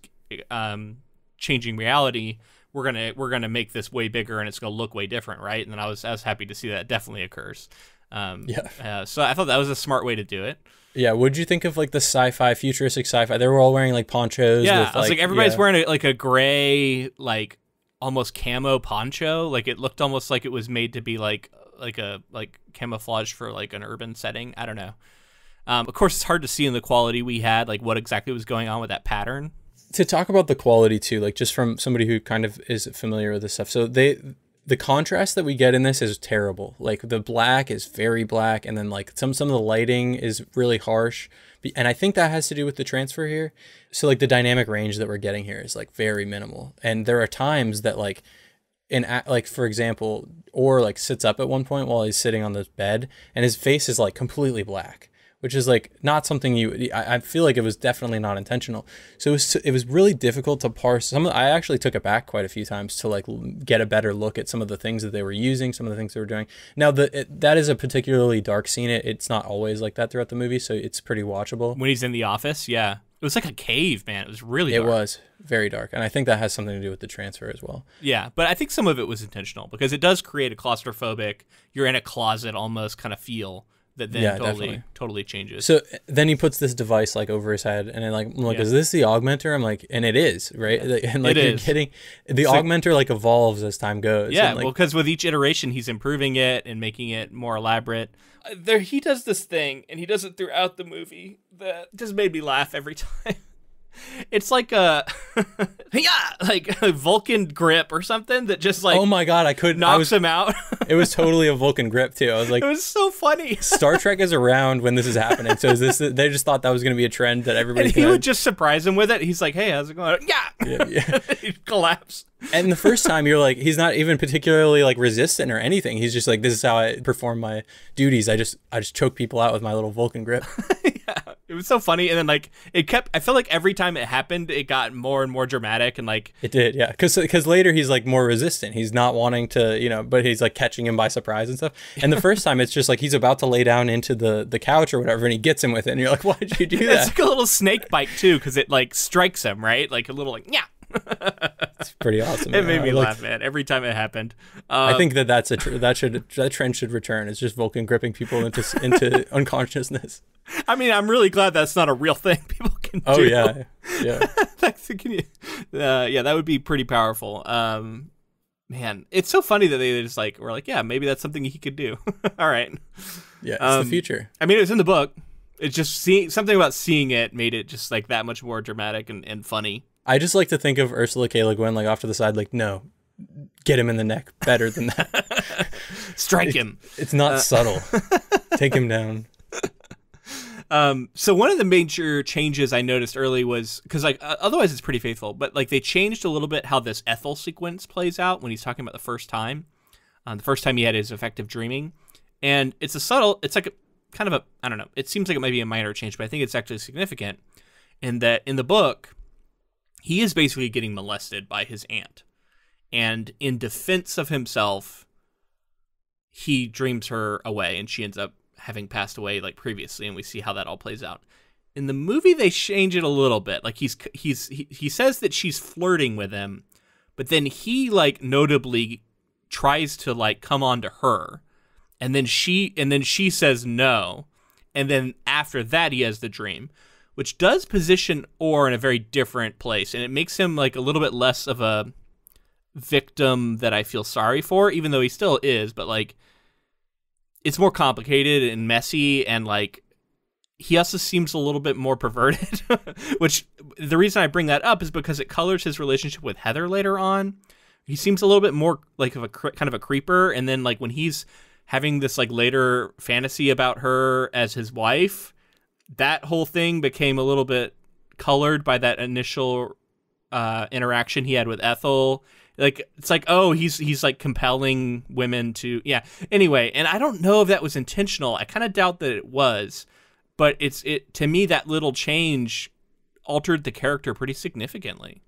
changing reality, we're gonna make this way bigger and it's gonna look way different, right? And then I was happy to see that it definitely occurs. So I thought that was a smart way to do it.
Yeah, what'd you think of like the sci-fi, futuristic sci-fi? They were all wearing like ponchos.
Yeah,
with,
I was like everybody's wearing like a gray like almost camo poncho. Like it looked almost like it was made to be like camouflage for like an urban setting. I don't know. Of course, it's hard to see in the quality we had, like what exactly was going on with that pattern.
To talk about the quality too, like just from somebody who kind of is familiar with this stuff. So the contrast that we get in this is terrible. Like the black is very black, and then like some of the lighting is really harsh. And I think that has to do with the transfer here. So like the dynamic range that we're getting here is like very minimal. And there are times that like for example, Orr like sits up at one point while he's sitting on this bed, and his face is like completely black, which is like not something I feel like it was definitely not intentional. So it was really difficult to parse. I actually took it back quite a few times to like get a better look at some of the things that they were using, some of the things they were doing. Now that is a particularly dark scene. It's not always like that throughout the movie, so it's pretty watchable.
When he's in the office, yeah. It was like a cave, man. It was really dark.
It was very dark, and I think that has something to do with the transfer as well.
Yeah, but I think some of it was intentional because it does create a claustrophobic, you're in a closet almost kind of feel. That then totally changes. So
then he puts this device like over his head, and I'm like, is this the augmenter? I'm like, and it is, right? And like you're getting the augmenter like evolves as time goes.
Yeah,
like,
well, because with each iteration, he's improving it and making it more elaborate. He does this thing, and he does it throughout the movie that just made me laugh every time. It's like a Vulcan grip or something that just like,
oh my god,
knocks him out.
It was totally a Vulcan grip too. I was like,
it was so funny.
Star Trek is around when this is happening, so they just thought that was going to be a trend that everybody.
And he would just surprise him with it. He's like, "Hey, how's it going?" Yeah. He'd collapse.
And the first time you're like, he's not even particularly like resistant or anything. He's just like, this is how I perform my duties. I just choke people out with my little Vulcan grip.
Yeah, it was so funny. And then like I feel like every time it happened, it got more and more dramatic, and like
it did, yeah. Because later he's like more resistant. He's not wanting to, but he's like catching him by surprise and stuff. And the first time it's just like he's about to lay down into the couch or whatever, and he gets him with it, and you're like, why did you do that?
It's like a little snake bite too, because it like strikes him, right? Like a little like yeah.
It's pretty awesome.
It made me laugh, man. Every time it happened.
I think that trend should return. It's just Vulcan gripping people into unconsciousness.
I mean, I'm really glad that's not a real thing people can do.
Oh yeah.
Yeah, that would be pretty powerful. Man, it's so funny that they just like were like, yeah, maybe that's something he could do. All right.
Yeah, it's the future.
I mean, it was in the book. It's just something about seeing it made it just like that much more dramatic and funny.
I just like to think of Ursula K. Le Guin like off to the side, like, no, get him in the neck better than that.
Strike him.
It's not subtle. Take him down.
So one of the major changes I noticed early was because like otherwise it's pretty faithful, but like they changed a little bit how this Ethel sequence plays out when he's talking about the first time he had his effective dreaming, and it's like a kind of a, I don't know, it seems like it might be a minor change, but I think it's actually significant in that in the book he is basically getting molested by his aunt, and in defense of himself he dreams her away, and she ends up having passed away like previously, and we see how that all plays out. In the movie they change it a little bit. Like he says that she's flirting with him, but then he like notably tries to like come on to her, and then she says no, and then after that he has the dream, which does position Orr in a very different place, and it makes him like a little bit less of a victim that I feel sorry for, even though he still is, but like it's more complicated and messy, and like he also seems a little bit more perverted, which the reason I bring that up is because it colors his relationship with Heather later on. He seems a little bit more like of a kind of a creeper, and then like when he's having this like later fantasy about her as his wife, that whole thing became a little bit colored by that initial interaction he had with Ethel. Like it's like, oh, he's like compelling women to, yeah. Anyway, and I don't know if that was intentional. I kind of doubt that it was, but to me that little change altered the character pretty significantly,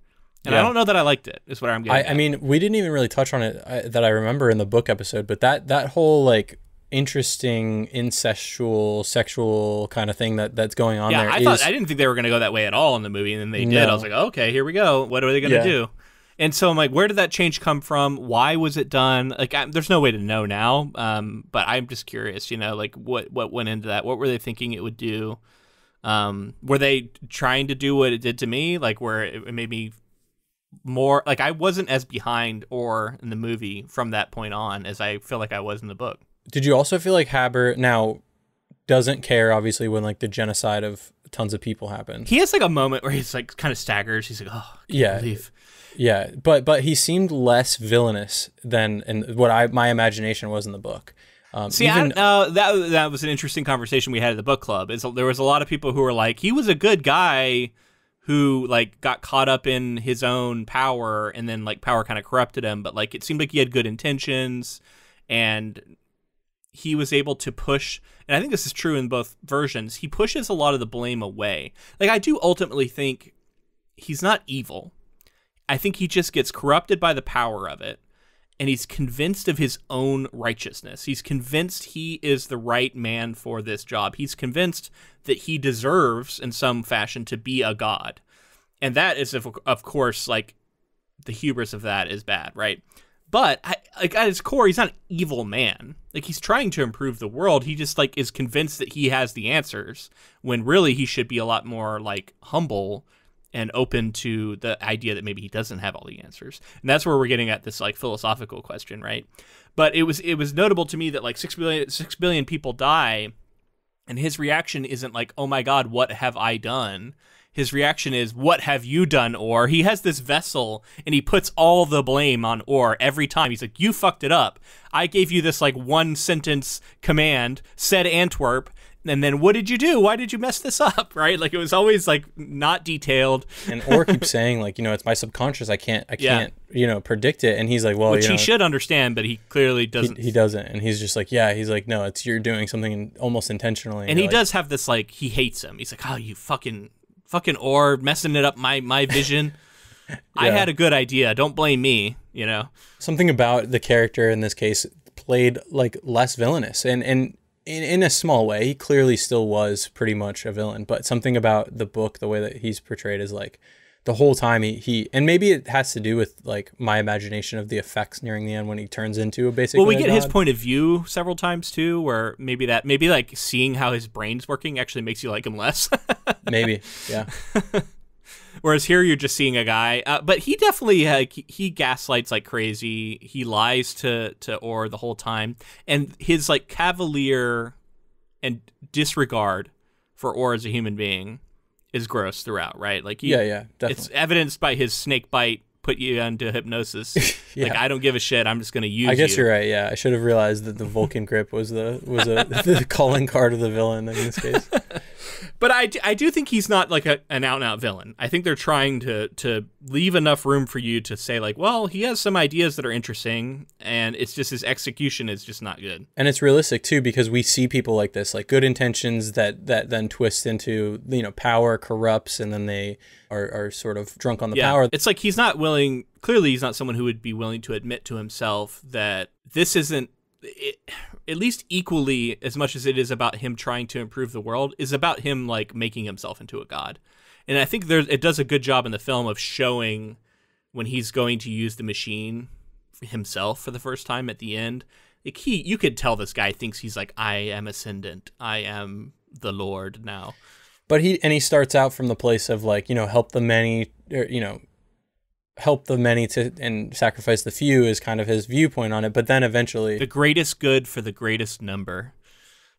and I don't know that I liked it. Is what I'm getting.
I mean, we didn't even really touch on it that I remember in the book episode, but that whole like interesting incestual sexual kind of thing that's going on there.
I didn't think they were going to go that way at all in the movie, and then they did. I was like, okay, here we go. What are they going to do? And so I'm like, where did that change come from? Why was it done? Like, there's no way to know now. But I'm just curious, like what went into that? What were they thinking it would do? Were they trying to do what it did to me? Like where it made me more like I wasn't as behind Orr in the movie from that point on as I feel like I was in the book.
Did you also feel like Haber now doesn't care, obviously, when like the genocide of tons of people happen?
He has like a moment where he's like kind of staggers. He's like, oh, I can't believe.
Yeah, but he seemed less villainous than in what my imagination was in the book.
That was an interesting conversation we had at the book club. There was a lot of people who were like, he was a good guy who like got caught up in his own power, and then like power kind of corrupted him. But like it seemed like he had good intentions, and he was able to push. And I think this is true in both versions. He pushes a lot of the blame away. Like I do ultimately think he's not evil. I think he just gets corrupted by the power of it, and he's convinced of his own righteousness. He's convinced he is the right man for this job. He's convinced that he deserves, in some fashion, to be a god. And that is, of course, like, the hubris of that is bad, right? But, like, at his core, he's not an evil man. Like, he's trying to improve the world. He just, like, is convinced that he has the answers, when really he should be a lot more, like, humble and open to the idea that maybe he doesn't have all the answers. And that's where we're getting at this like philosophical question, right? But it was notable to me that like 6 billion people die, and his reaction isn't like, oh my God, what have I done? His reaction is, what have you done, Orr? He has this vessel, and he puts all the blame on Orr every time. He's like, you fucked it up. I gave you this like one sentence command, said Antwerp, and then what did you do? Why did you mess this up? Right? Like it was always like not detailed.
And Orr keeps saying like, it's my subconscious. I can't, predict it. And he's like, well,
which he should understand, but he clearly doesn't.
He doesn't. And he's just like, he's like, no, you're doing something almost intentionally.
And he does have this like, he hates him. He's like, oh, you fucking Orr, messing it up my vision. Yeah. I had a good idea. Don't blame me,
Something about the character in this case played like less villainous, and in a small way, he clearly still was pretty much a villain, but something about the book, the way that he's portrayed, is like the whole time he and maybe it has to do with like my imagination of the effects nearing the end when he turns into a basically.
Well, we get his point of view several times too, where maybe like seeing how his brain's working actually makes you like him less.
Maybe, yeah.
Whereas here you're just seeing a guy, but he definitely he gaslights like crazy. He lies to Orr the whole time, and his like cavalier and disregard for Orr as a human being is gross throughout, right? Like
definitely.
It's evidenced by his snake bite, put you into hypnosis. Like I don't give a shit. I'm just gonna use you.
I guess you're right. Yeah, I should have realized that the Vulcan grip was the calling card of the villain in this case.
But I do think he's not like an out-and-out villain. I think they're trying to leave enough room for you to say like, well, he has some ideas that are interesting, and it's just his execution is just not good.
And it's realistic too, because we see people like this, like good intentions that then twist into, power corrupts, and then they are sort of drunk on the power.
It's like he's not willing. Clearly, he's not someone who would be willing to admit to himself that this isn't. At least equally as much as it is about him trying to improve the world, is about him like making himself into a god. And I think it does a good job in the film of showing when he's going to use the machine himself for the first time at the end. Like you could tell this guy thinks he's like, I am ascendant, I am the Lord now.
But he starts out from the place of like, help the many, help the many and sacrifice the few is kind of his viewpoint on it. But then eventually,
the greatest good for the greatest number.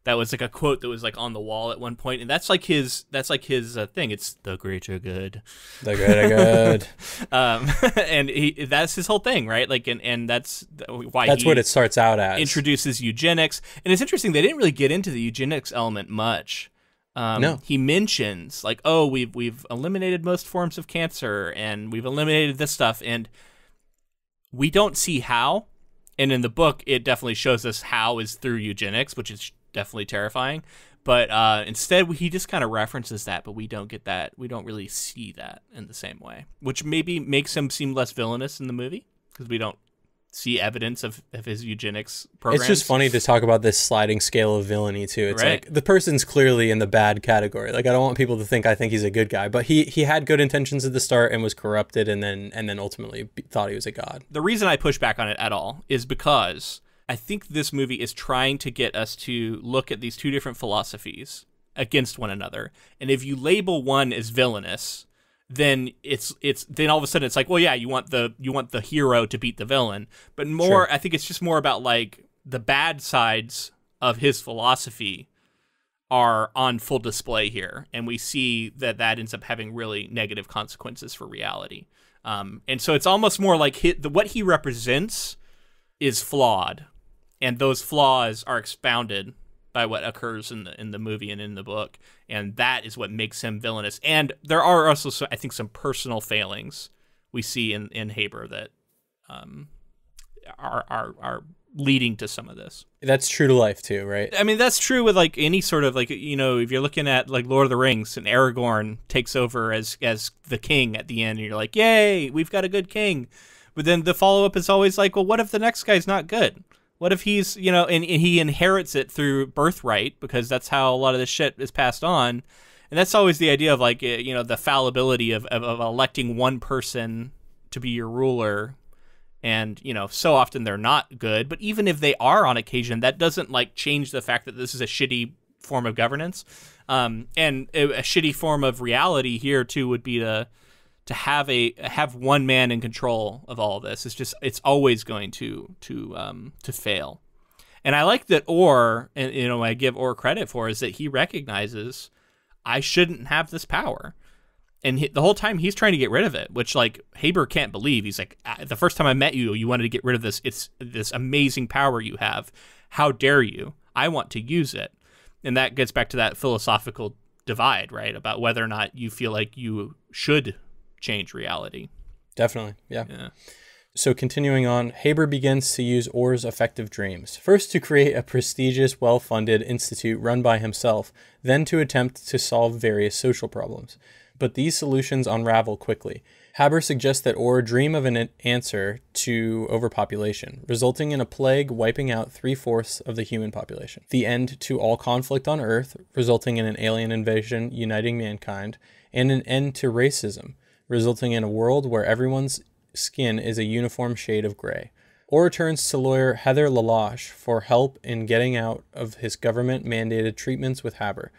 That was like a quote that was like on the wall at one point, and that's like his thing. It's the greater good,
the greater good.
And that's his whole thing, right? Like, and that's why
that's what it starts out as.
Introduces eugenics, and it's interesting they didn't really get into the eugenics element much.
No.
He mentions like, oh, we've eliminated most forms of cancer, and we've eliminated this stuff, and we don't see how. And in the book, it definitely shows us how is through eugenics, which is definitely terrifying. But instead, he just kind of references that, but we don't get that. We don't really see that in the same way, which maybe makes him seem less villainous in the movie because we don't see evidence of his eugenics programs.
It's just funny to talk about this sliding scale of villainy too. It's
right.
Like the person's clearly in the bad category. Like I don't want people to think I think he's a good guy, but he had good intentions at the start and was corrupted, and then ultimately thought he was a god.
The reason I push back on it at all is because I think this movie is trying to get us to look at these two different philosophies against one another. And if you label one as villainous, then then all of a sudden it's like, well, yeah, you want the hero to beat the villain, but more, sure. I think it's just more about like the bad sides of his philosophy are on full display here, and we see that ends up having really negative consequences for reality. And so it's almost more like what he represents is flawed, and those flaws are expounded by what occurs in the movie and in the book, and that is what makes him villainous. And there are also, I think, some personal failings we see in Haber that are leading to some of this.
That's true to life too, right?
I mean, that's true with like any sort of like, you know, if you're looking at like Lord of the Rings and Aragorn takes over as the king at the end, and you're like, yay, we've got a good king. But then the follow-up is always like, well, what if the next guy's not good? What if he's, you know, and he inherits it through birthright, because that's how a lot of this shit is passed on. And that's always the idea of like, you know, the fallibility of electing one person to be your ruler. And, you know, so often they're not good. But even if they are on occasion, that doesn't like change the fact that this is a shitty form of governance. And a shitty form of reality here too would be to have one man in control of all of this. It's always going to fail. And I like that Orr, and you know, I give Orr credit for, is that he recognizes I shouldn't have this power. And the whole time he's trying to get rid of it, which like Haber can't believe. He's like, the first time I met you, you wanted to get rid of this. It's this amazing power you have. How dare you? I want to use it. And that gets back to that philosophical divide, right? About whether or not you feel like you should change reality.
Definitely, yeah. So continuing on, Haber begins to use Orr's effective dreams, first to create a prestigious, well-funded institute run by himself, then to attempt to solve various social problems. But these solutions unravel quickly. Haber suggests that Orr dream of an answer to overpopulation, resulting in a plague wiping out 3/4 of the human population, the end to all conflict on Earth, resulting in an alien invasion uniting mankind, and an end to racism, resulting in a world where everyone's skin is a uniform shade of gray. Orr turns to lawyer Heather Lalache for help in getting out of his government-mandated treatments with Haber.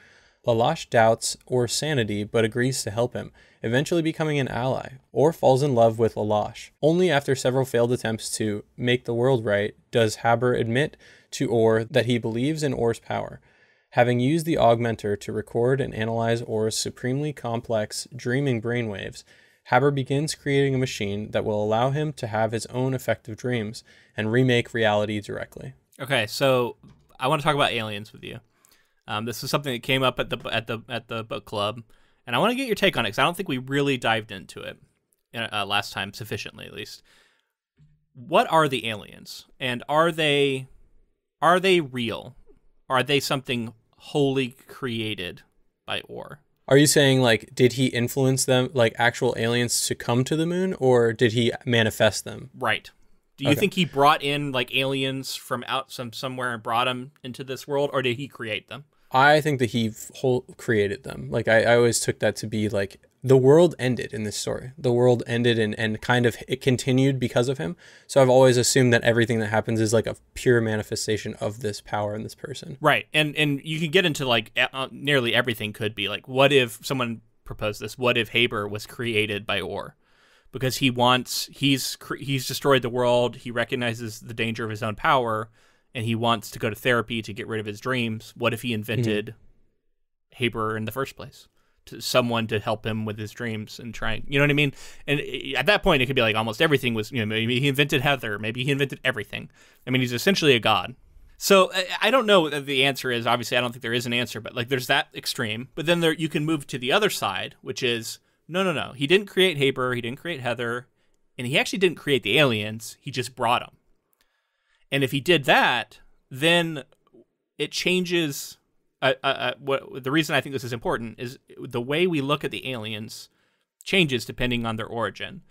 Lalache doubts Orr's sanity but agrees to help him, eventually becoming an ally. Orr falls in love with Lalache. Only after several failed attempts to make the world right does Haber admit to Orr that he believes in Orr's power. Having used the augmenter to record and analyze Orr's supremely complex, dreaming brainwaves, Haber begins creating a machine that will allow him to have his own effective dreams and remake reality directly.
Okay, so I want to talk about aliens with you. This is something that came up at the book club, and I want to get your take on it because I don't think we really dived into it last time sufficiently, at least. What are the aliens, and are they real? Are they something wholly created by Orr?
Are you saying, like, did he influence them, like actual aliens, to come to the moon, or did he manifest them?
Right. Do you think he brought in, like, aliens from somewhere and brought them into this world, or did he create them?
I think that he created them. Like, I always took that to be, like, the world ended in this story. The world ended and kind of it continued because of him. So I've always assumed that everything that happens is like a pure manifestation of this power in this person.
Right. And you can get into like nearly everything could be like, what if someone proposed this? What if Haber was created by Orr? Because he's destroyed the world. He recognizes the danger of his own power, and he wants to go to therapy to get rid of his dreams. What if he invented Haber in the first place? To someone to help him with his dreams and trying, you know what I mean? And at that point, it could be like almost everything was, you know, maybe he invented Heather, maybe he invented everything. I mean, he's essentially a god. So I don't know what the answer is. Obviously, I don't think there is an answer, but like there's that extreme. But then you can move to the other side, which is, no. He didn't create Haber, he didn't create Heather, and he actually didn't create the aliens, he just brought them. And if he did that, then it changes... the reason I think this is important is the way we look at the aliens changes depending on their origin.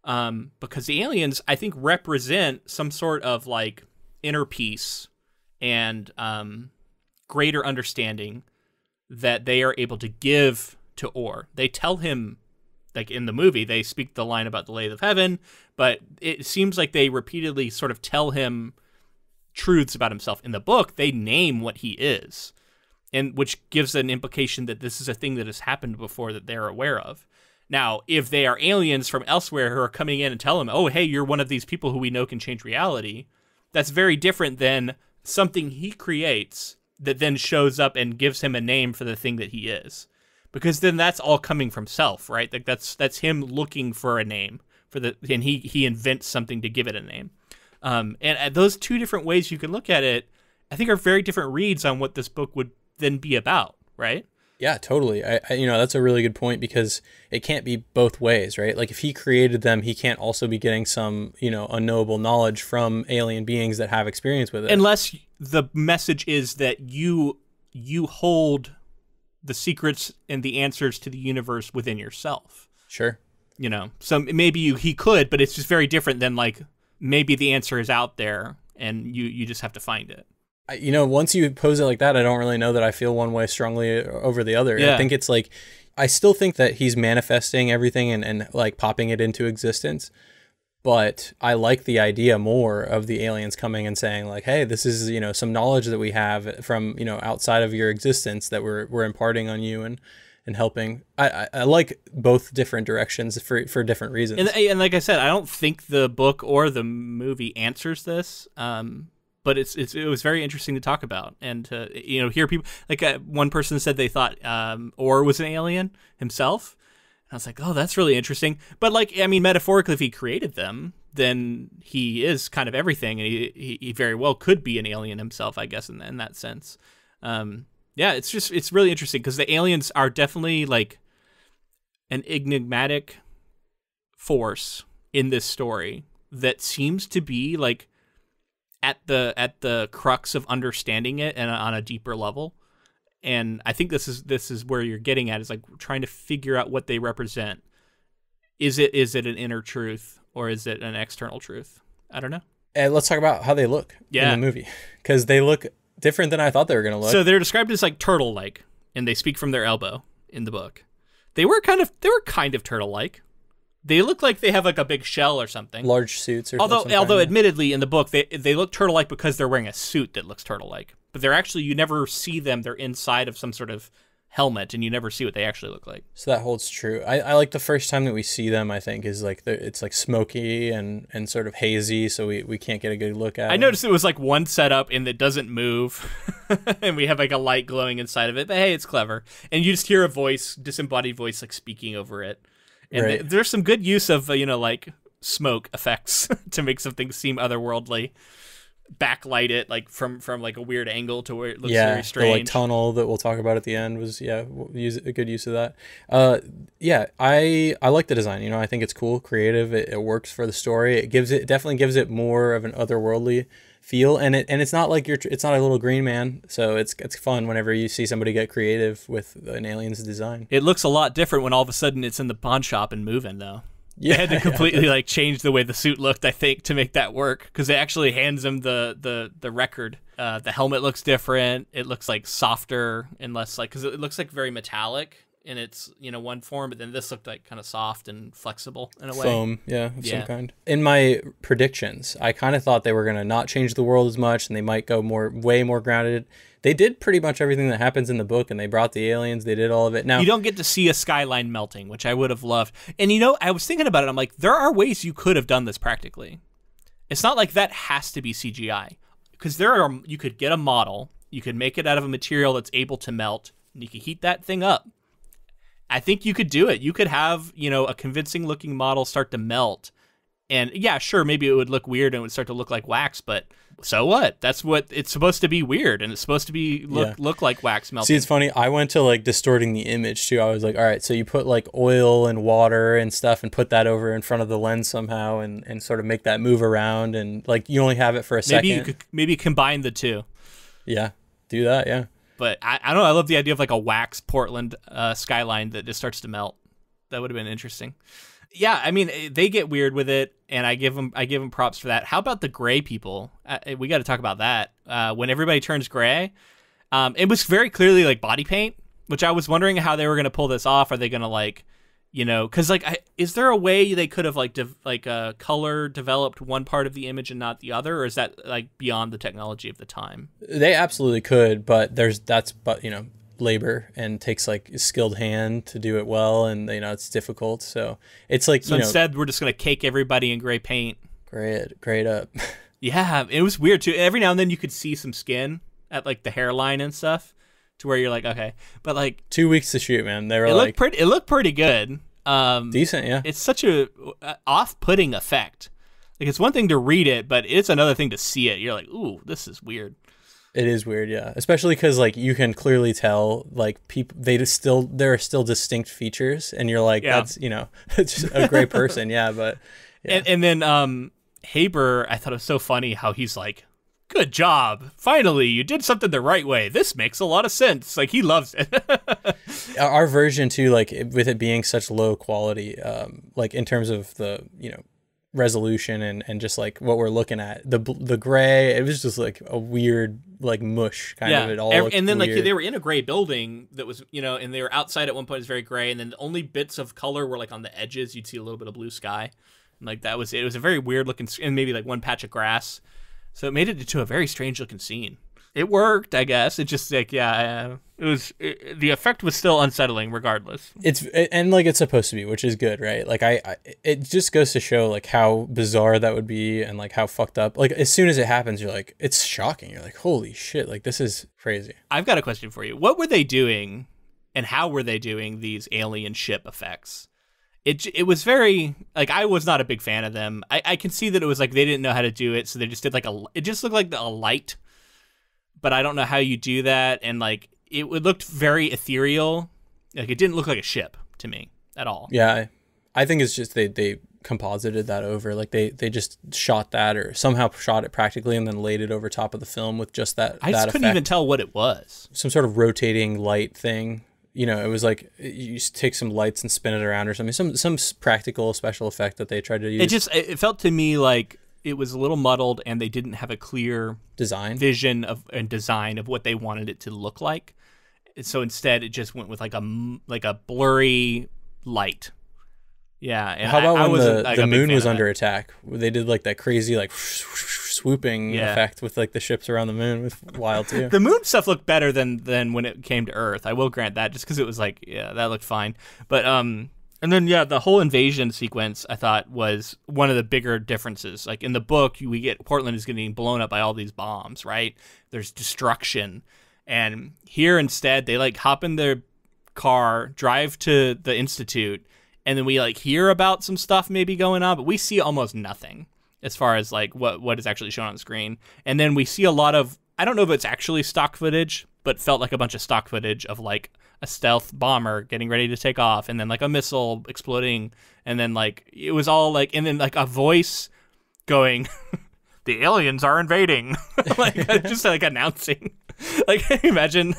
Because the aliens, I think, represent some sort of like inner peace and greater understanding that they are able to give to Orr. They tell him, like in the movie, they speak the line about the LATHE of Heaven, but it seems like they repeatedly sort of tell him truths about himself. In the book, they name what he is. And which gives an implication that this is a thing that has happened before that they're aware of. Now, if they are aliens from elsewhere who are coming in and tell him, oh, hey, you're one of these people who we know can change reality, that's very different than something he creates that then shows up and gives him a name for the thing that he is. Because then that's all coming from self, right? Like that's him looking for a name and he invents something to give it a name. And those two different ways you can look at it, I think, are very different reads on what this book would then be about, right?
Yeah, totally. I that's a really good point, because it can't be both ways, right? Like if he created them, he can't also be getting some, unknowable knowledge from alien beings that have experience with it.
Unless the message is that you hold the secrets and the answers to the universe within yourself.
Sure.
So maybe he could, but it's just very different than like maybe the answer is out there and you just have to find it.
Once you pose it like that, I don't really know that I feel one way strongly over the other.
Yeah.
I think it's like, I still think that he's manifesting everything and like popping it into existence. But I like the idea more of the aliens coming and saying like, hey, this is, some knowledge that we have from, outside of your existence that we're imparting on you and helping. I like both different directions for different reasons.
And like I said, I don't think the book or the movie answers this. But it was very interesting to talk about and to hear people like one person said they thought Orr was an alien himself. And I was like, oh, that's really interesting. But metaphorically, if he created them, then he is kind of everything, and he very well could be an alien himself, I guess, in that sense. It's really interesting because the aliens are definitely like an enigmatic force in this story that seems to be like at the crux of understanding it and on a deeper level. And I think this is where you're getting at, is like trying to figure out what they represent. Is it an inner truth or is it an external truth? I don't know.
And let's talk about how they look in the movie, because they look different than I thought they were going to look.
So they're described as like turtle-like, and they speak from their elbow in the book. They were kind of turtle-like. They look like they have like a big shell or something.
Large suits or
something.
Although
admittedly in the book they look turtle-like because they're wearing a suit that looks turtle-like. But they're actually, you never see them. They're inside of some sort of helmet, and you never see what they actually look like.
So that holds true. I like the first time that we see them, I think, is like it's like smoky and sort of hazy, so we can't get a good look at it.
I noticed it was like one setup and it doesn't move, and we have like a light glowing inside of it. But hey, it's clever. And you just hear a voice, disembodied voice, like speaking over it. And
right.
There's some good use of, like smoke effects to make something seem otherworldly. Backlight it like from like a weird angle to where it looks very strange.
The like tunnel that we'll talk about at the end was use a good use of that. I like the design. I think it's cool, creative. It works for the story. It definitely gives it more of an otherworldly feel, and it's not like it's not a little green man. So it's fun whenever you see somebody get creative with an alien's design.
It looks a lot different when all of a sudden it's in the pawn shop and moving though. They had to completely like change the way the suit looked, I think, to make that work, because it actually hands him the record. The helmet looks different. It looks like softer and less like, because it looks like very metallic in its one form, but then this looked like kind of soft and flexible in a way.
Foam, of some kind. In my predictions, I kind of thought they were gonna not change the world as much, and they might go way more grounded. They did pretty much everything that happens in the book, and they brought the aliens. They did all of it. Now,
you don't get to see a skyline melting, which I would have loved. And I was thinking about it. I'm like, there are ways you could have done this practically. It's not like that has to be CGI, because you could get a model, you could make it out of a material that's able to melt, and you could heat that thing up. I think you could do it. You could have, a convincing looking model start to melt. And yeah, sure, maybe it would look weird and it would start to look like wax, but so what? That's what it's supposed to be, weird, and it's supposed to be look like wax melting.
See, it's funny. I went to like distorting the image too. I was like, all right, so you put like oil and water and stuff and put that over in front of the lens somehow and sort of make that move around, and like you only have it for a second.
You could maybe combine the two.
Yeah, do that, yeah.
But I don't know. I love the idea of like a wax Portland skyline that just starts to melt. That would have been interesting. Yeah, I mean, they get weird with it, and I give them props for that. How about the gray people? We got to talk about that. When everybody turns gray, it was very clearly like body paint, which I was wondering how they were going to pull this off. Are they going to like, because like, is there a way they could have like color developed one part of the image and not the other, or is that like beyond the technology of the time?
They absolutely could, but labor and takes like a skilled hand to do it well, and you know it's difficult. So it's like,
so instead we're just gonna cake everybody in gray paint.
Great up.
Yeah, it was weird too. Every now and then you could see some skin at like the hairline and stuff, to where you're like, okay, but like
2 weeks to shoot, man. They were
it looked pretty good.
Decent, yeah.
It's such a off-putting effect. Like, it's one thing to read it, but it's another thing to see it. You're like, ooh, this is weird.
It is weird, yeah. Especially because like you can clearly tell like people, there are still distinct features, and you're like, that's, you know, it's just a great person, yeah. But yeah.
And then Haber, I thought it was so funny how he's like, good job. Finally, you did something the right way. This makes a lot of sense. Like, he loves it.
Our version too, like with it being such low quality, like in terms of the, you know, resolution and just like what we're looking at, the gray, it was just like a weird like mush kind of. It all
and then
weird.
Like they were in a gray building that was, you know, and they were outside at one point. It was very gray, and then the only bits of color were like on the edges. You'd see a little bit of blue sky, and like it was a very weird looking, and maybe like one patch of grass. So it made it into a very strange looking scene. It worked, I guess. It just like, the effect was still unsettling regardless.
And like it's supposed to be, which is good, right? Like it just goes to show like how bizarre that would be, and like how fucked up. Like as soon as it happens, you're like, it's shocking. You're like, holy shit, like this is crazy.
I've got a question for you. What were they doing, and how were they doing these alien ship effects? It was very, like, I was not a big fan of them. I can see that it was like they didn't know how to do it, so they just did like it just looked like a light, but I don't know how you do that, and like it looked very ethereal. Like, it didn't look like a ship to me at all.
Yeah, I think it's just they composited that over, like they just shot that or somehow shot it practically and then laid it over top of the film with just that.
I just couldn't even tell what it was.
Some sort of rotating light thing. You know, it was like you take some lights and spin it around or something. Some practical special effect that they tried to use.
It felt to me like it was a little muddled, and they didn't have a clear vision and design of what they wanted it to look like. So instead, it just went with like a blurry light. Yeah. And
how about when the moon was under attack? They did like that crazy like swooping effect with like the ships around the moon. With wild too.
The moon stuff looked better than when it came to Earth. I will grant that, just because it was like, yeah, that looked fine. But and then the whole invasion sequence I thought was one of the bigger differences. Like in the book, we get Portland is getting blown up by all these bombs, right? There's destruction, and here instead they like hop in their car, drive to the Institute. And then we like hear about some stuff maybe going on, but we see almost nothing as far as like what is actually shown on the screen. And then we see a lot of, I don't know if it's actually stock footage, but felt like a bunch of stock footage of like a stealth bomber getting ready to take off, and then like a missile exploding, and then like it was all like, and then like a voice going, the aliens are invading, like just like announcing. Like, imagine.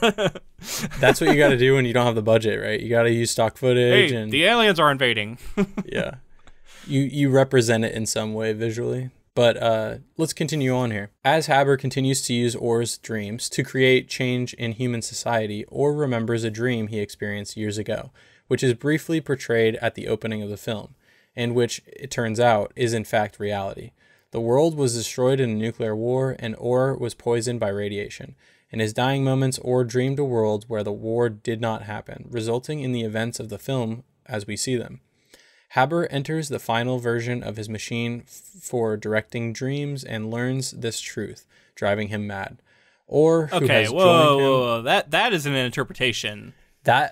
That's what you got to do when you don't have the budget, right? You got to use stock footage.
Hey,
and
the aliens are invading.
Yeah, you represent it in some way visually. But let's continue on here. As Haber continues to use Orr's dreams to create change in human society, Orr remembers a dream he experienced years ago, which is briefly portrayed at the opening of the film, and which, it turns out, is in fact reality. The world was destroyed in a nuclear war, and Orr was poisoned by radiation. In his dying moments, Orr dreamed a world where the war did not happen, resulting in the events of the film as we see them. Haber enters the final version of his machine for directing dreams and learns this truth, driving him mad. Orr, who has joined him...
That isn't an interpretation.
I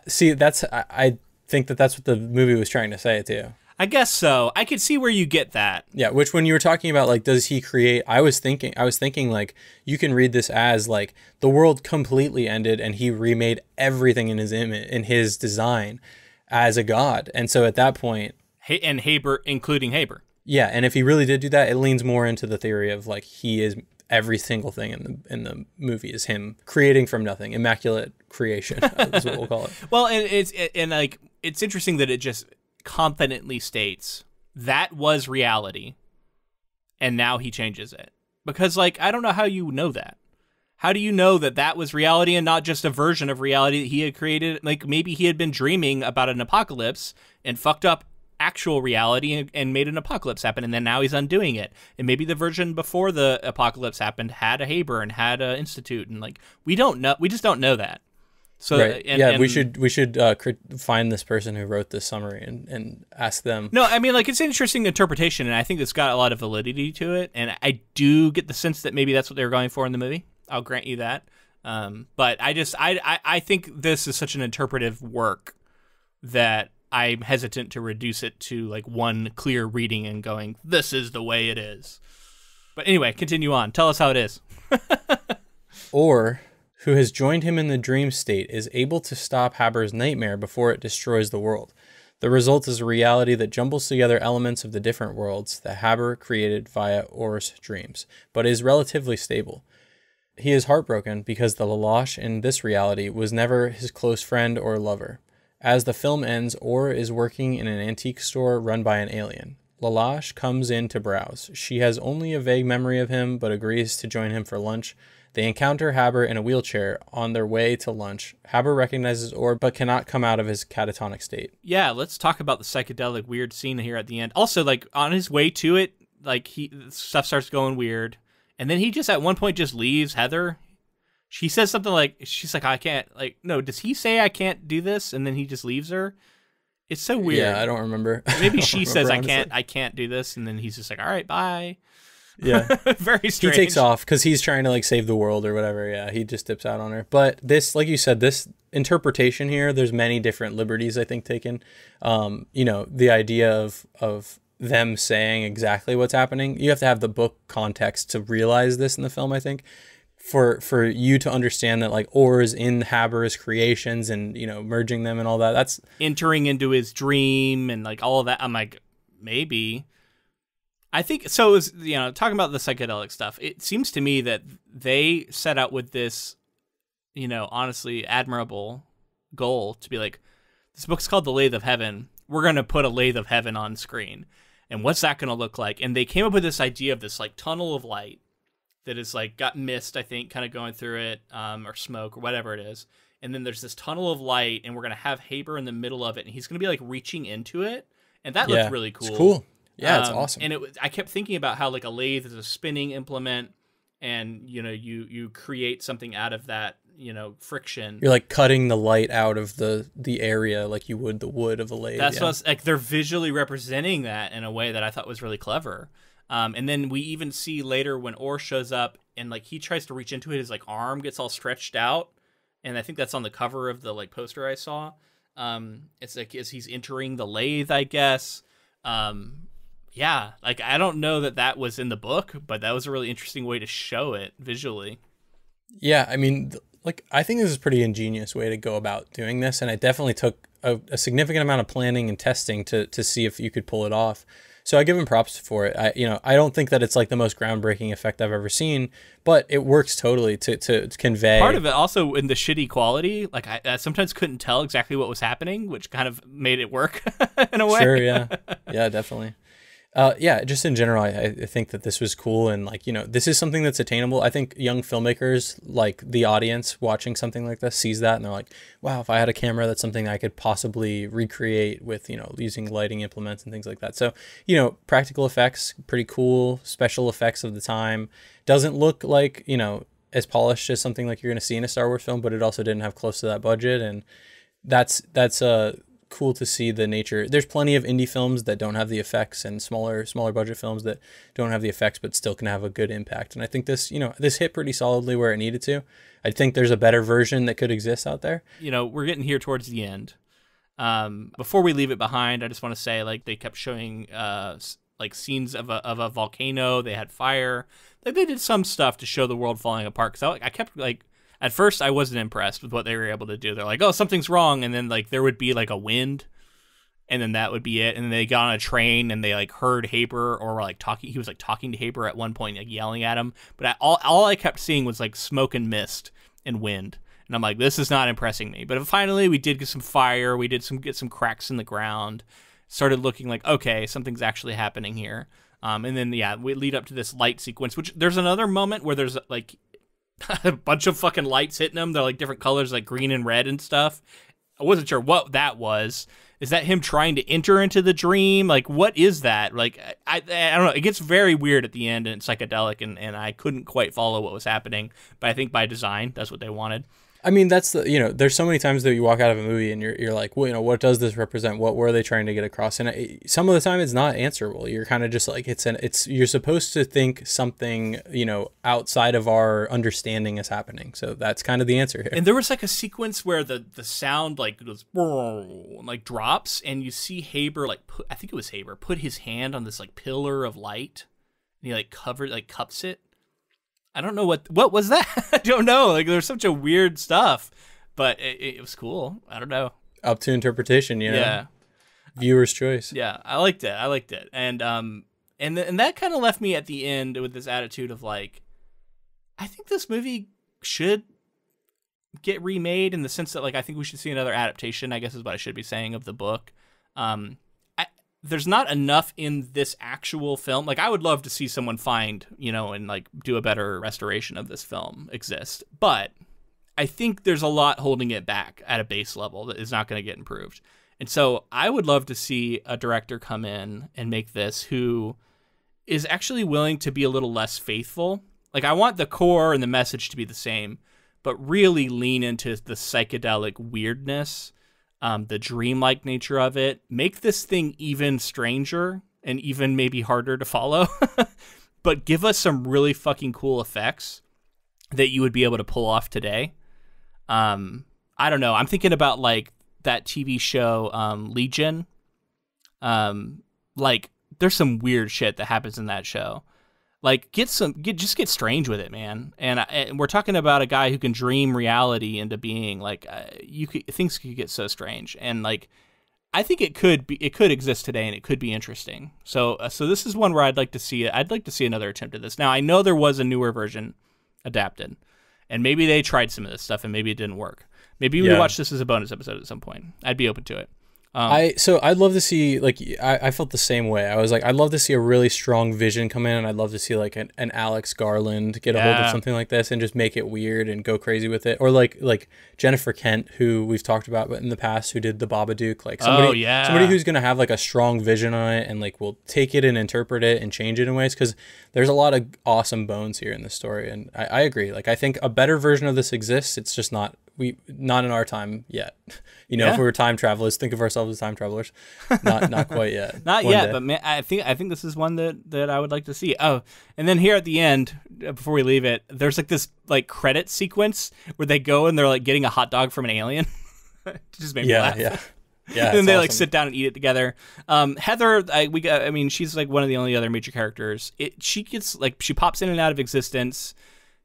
think that's what the movie was trying to say too.
I guess so. I could see where you get that.
Yeah, which when you were talking about like, does he create? I was thinking like you can read this as like the world completely ended and he remade everything in his image, in his design, as a god. And so at that point,
and Haber, including Haber.
Yeah, and if he really did do that, it leans more into the theory of like he is every single thing in the movie is him creating from nothing, immaculate creation is what we'll call it.
Well, and it's interesting that it just confidently states that was reality, and now he changes it, because like I don't know how you know that. How do you know that was reality and not just a version of reality that he had created? Like maybe he had been dreaming about an apocalypse and fucked up actual reality and made an apocalypse happen, and then now he's undoing it. And maybe the version before the apocalypse happened had a Haber and had an Institute, and like we just don't know that. So
right. We should find this person who wrote this summary and ask them.
No, I mean, like, it's an interesting interpretation, and I think it's got a lot of validity to it, and I do get the sense that maybe that's what they were going for in the movie. I'll grant you that. But I think this is such an interpretive work that I'm hesitant to reduce it to like one clear reading and going, this is the way it is. But anyway, continue on. Tell us how it is.
Or who has joined him in the dream state is able to stop Haber's nightmare before it destroys the world. The result is a reality that jumbles together elements of the different worlds that Haber created via Orr's dreams, but is relatively stable. He is heartbroken because the Lalache in this reality was never his close friend or lover. As the film ends, Orr is working in an antique store run by an alien. Lalache comes in to browse. She has only a vague memory of him, but agrees to join him for lunch. They encounter Haber in a wheelchair on their way to lunch. Haber recognizes Orr, but cannot come out of his catatonic state.
Yeah, let's talk about the psychedelic weird scene here at the end. Also, like, on his way to it, like, stuff starts going weird. And then he just, at one point, just leaves Heather. She says something like, she's like, I can't, like, no, does he say I can't do this? And then he just leaves her? It's so weird.
Yeah, I don't remember.
Maybe she says, I can't do this. And then he's just like, all right, bye.
Yeah.
Very strange.
He takes off because he's trying to like save the world or whatever. Yeah, he just dips out on her. But this, like you said, this interpretation here, there's many different liberties I think taken. The idea of them saying exactly what's happening. You have to have the book context to realize this in the film, I think. For you to understand that like Orr is in Haber's creations and, merging them and all that. That's
entering into his dream and like all of that. I'm like, maybe. I think so. Is talking about the psychedelic stuff. It seems to me that they set out with this, honestly admirable goal to be like, this book's called The Lathe of Heaven. We're gonna put a lathe of heaven on screen, and what's that gonna look like? And they came up with this idea of this like tunnel of light that is like got mist, I think, kind of going through it, or smoke or whatever it is. And then there's this tunnel of light, and we're gonna have Haber in the middle of it, and he's gonna be like reaching into it, and that looks really cool.
It's cool. Yeah, it's awesome.
And I kept thinking about how like a lathe is a spinning implement, and you create something out of that, friction.
You're like cutting the light out of the area like you would the wood of a lathe.
That's what's like they're visually representing that in a way that I thought was really clever. And then we even see later when Orr shows up and like he tries to reach into it, his like arm gets all stretched out, and I think that's on the cover of the like poster I saw. It's like as he's entering the lathe, I guess. Yeah, like I don't know that was in the book, but that was a really interesting way to show it visually.
Yeah, I mean, like I think this is a pretty ingenious way to go about doing this, and it definitely took a significant amount of planning and testing to see if you could pull it off. So I give him props for it. I don't think that it's like the most groundbreaking effect I've ever seen, but it works totally to convey.
Part of it also in the shitty quality, like I sometimes couldn't tell exactly what was happening, which kind of made it work in a way.
Sure, yeah, definitely. Just in general, I think that this was cool, and like this is something that's attainable. I think young filmmakers, like the audience watching something like this, sees that and they're like, "Wow, if I had a camera, that's something I could possibly recreate with using lighting implements and things like that." So practical effects, pretty cool. Special effects of the time doesn't look like as polished as something like you're going to see in a Star Wars film, but it also didn't have close to that budget, and that's cool to see the nature. There's plenty of indie films that don't have the effects, and smaller budget films that don't have the effects but still can have a good impact. And I think this hit pretty solidly where it needed to. I think there's a better version that could exist out there.
We're getting here towards the end. Before we leave it behind, I just want to say like they kept showing like scenes of a volcano. They had fire. Like they did some stuff to show the world falling apart. Because I kept like. At first, I wasn't impressed with what they were able to do. They're like, oh, something's wrong. And then, like, there would be, like, a wind. And then that would be it. And then they got on a train and they, like, heard Haber or were, like, talking. He was, like, talking to Haber at one point, like, yelling at him. But all I kept seeing was, like, smoke and mist and wind. And I'm like, this is not impressing me. But finally, we did get some fire. We did get some cracks in the ground. Started looking like, okay, something's actually happening here. And then, we lead up to this light sequence, which there's another moment where there's, like, a bunch of fucking lights hitting them. They're like different colors, like green and red and stuff. I wasn't sure what that was. Is that him trying to enter into the dream? Like, what is that? Like, I don't know. It gets very weird at the end and it's psychedelic, and I couldn't quite follow what was happening. But I think by design, that's what they wanted.
I mean, that's the, there's so many times that you walk out of a movie and you're like, well, what does this represent? What were they trying to get across? And some of the time it's not answerable. You're kind of just like, you're supposed to think something, outside of our understanding is happening. So that's kind of the answer here.
And there was like a sequence where the sound like goes, like drops, and you see Haber, I think it was Haber, put his hand on this like pillar of light, and he like cups it. I don't know what was that. I don't know. Like there's such a weird stuff, but it was cool. I don't know.
Up to interpretation,
Yeah.
Viewer's choice.
Yeah, I liked it. And that kind of left me at the end with this attitude of like, I think this movie should get remade, in the sense that like I think we should see another adaptation, I guess is what I should be saying, of the book. There's not enough in this actual film. Like I would love to see someone find, and like do a better restoration of this film exist. But I think there's a lot holding it back at a base level that is not going to get improved. And so I would love to see a director come in and make this who is actually willing to be a little less faithful. Like I want the core and the message to be the same, but really lean into the psychedelic weirdness, the dreamlike nature of it. Make this thing even stranger and even maybe harder to follow, but give us some really fucking cool effects that you would be able to pull off today. I don't know. I'm thinking about like that TV show, Legion. Like there's some weird shit that happens in that show. Like just get strange with it, man. And we're talking about a guy who can dream reality into being. Like things could get so strange, and like I think it could exist today, and it could be interesting. So this is one where I'd like to see it. I'd like to see another attempt at this. Now I know there was a newer version adapted, and maybe they tried some of this stuff and maybe it didn't work. Maybe we watch this as a bonus episode at some point. I'd be open to it.
I'd love to see, like, I felt the same way. I was like, I'd love to see a really strong Vision come in, and I'd love to see like an Alex Garland get a hold of something like this and just make it weird and go crazy with it. Or like Jennifer Kent, who we've talked about in the past, who did the Babadook, like somebody who's going to have like a strong vision on it and like will take it and interpret it and change it in ways, because there's a lot of awesome bones here in this story. And I agree. Like, I think a better version of this exists. It's just not in our time yet. If we were time travelers, think of ourselves as time travelers. Not quite yet.
Not one yet, day. But man, I think this is one that I would like to see. Oh, and then here at the end, before we leave it, there's like this like credit sequence where they go and they're like getting a hot dog from an alien. It just made me laugh. Yeah. And then they awesome. Like sit down and eat it together. Heather, she's like one of the only other major characters. She pops in and out of existence.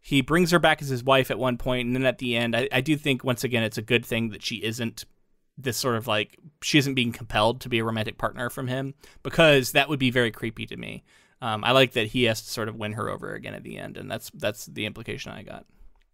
He brings her back as his wife at one point, and then at the end, I do think, once again, it's a good thing that she isn't this sort of like, she isn't being compelled to be a romantic partner from him, because that would be very creepy to me. I like that he has to sort of win her over again at the end, and that's the implication I got.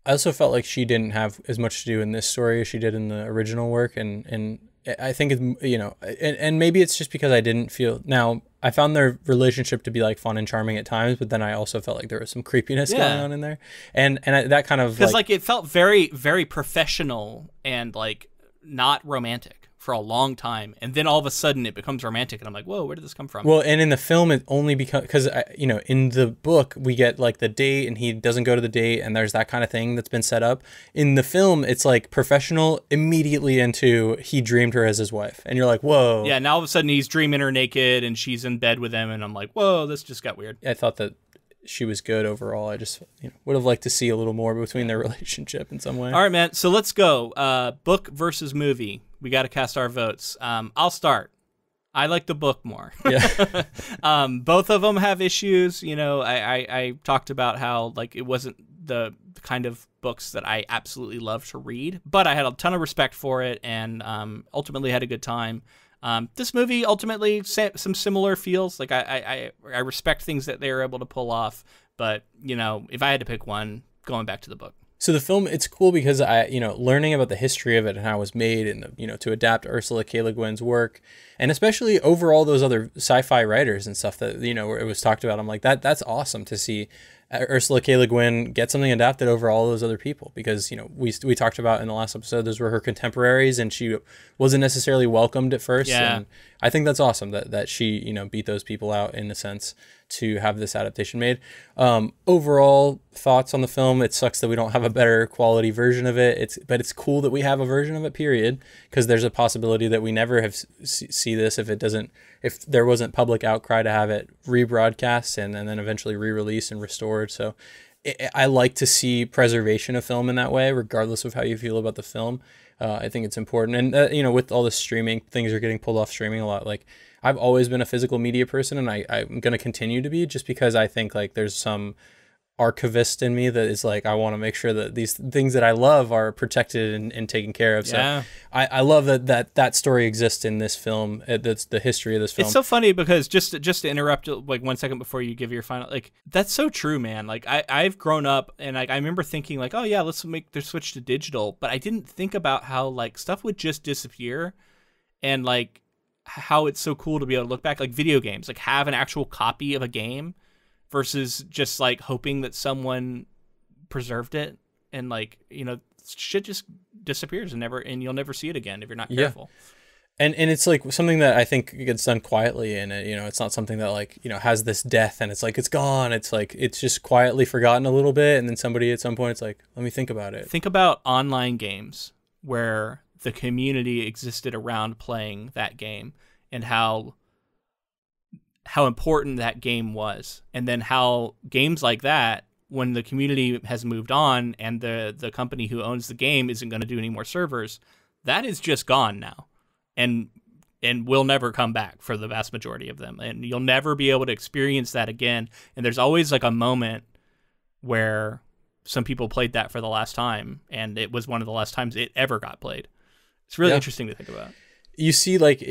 I also felt like she didn't have as much to do in this story as she did in the original work, and I think and maybe it's just because I didn't feel. Now, I found their relationship to be like fun and charming at times, but then I also felt like there was some creepiness going on in there, and that kind of,
because like it felt very, very professional and like not romantic for a long time, and then all of a sudden it becomes romantic, and I'm like, whoa, where did this come from?
Well, and in the film it only because in the book we get like the date, and he doesn't go to the date, and there's that kind of thing that's been set up. In the film it's like professional immediately into he dreamed her as his wife, and you're like, whoa.
Yeah, now all of a sudden he's dreaming her naked and she's in bed with him, and I'm like, whoa, this just got weird.
I thought that she was good overall. I just would have liked to see a little more between their relationship in some way.
All right, man. So let's go. Book versus movie. We got to cast our votes. I'll start. I like the book more. Yeah. Both of them have issues. I talked about how like it wasn't the kind of books that I absolutely love to read, but I had a ton of respect for it, and ultimately had a good time. This movie ultimately some similar feels. Like I respect things that they were able to pull off, but if I had to pick one, going back to the book.
So the film, it's cool because learning about the history of it and how it was made, and to adapt Ursula K. Le Guin's work, and especially over all those other sci-fi writers and stuff that where it was talked about. I'm like, that's awesome to see Ursula K. Le Guin get something adapted over all those other people, because we talked about in the last episode, those were her contemporaries, and she wasn't necessarily welcomed at first.
Yeah.
And I think that's awesome that she beat those people out in a sense to have this adaptation made. Overall thoughts on the film: it sucks that we don't have a better quality version of it. But it's cool that we have a version of it, period, because there's a possibility that we never have see this if there wasn't public outcry to have it rebroadcast and then eventually re-released and restored. So I like to see preservation of film in that way, regardless of how you feel about the film. I think it's important. And, with all the streaming, things are getting pulled off streaming a lot. Like, I've always been a physical media person, and I'm going to continue to be, just because I think, like, there's some archivist in me that is like, I want to make sure that these things that I love are protected and taken care of. So I love that story exists in this film. That's the history of this film.
It's so funny because just to interrupt like 1 second before you give your final, like, that's so true, man. Like, I've grown up and like I remember thinking like, oh yeah, let's make the switch to digital, but I didn't think about how like stuff would just disappear, and like how it's so cool to be able to look back, like video games, like have an actual copy of a game versus just like hoping that someone preserved it, and like, shit just disappears and you'll never see it again if you're not careful.
And it's like something that I think gets done quietly, and it's not something that like, has this death and it's like it's gone. It's like it's just quietly forgotten a little bit, and then somebody at some point it's like, let me think about it.
Think about online games where the community existed around playing that game, and how important that game was, and then how games like that, when the community has moved on and the company who owns the game isn't going to do any more servers, that is just gone now, and will never come back for the vast majority of them, and you'll never be able to experience that again. And there's always like a moment where some people played that for the last time, and it was one of the last times it ever got played. It's really interesting to think about.
You see, like,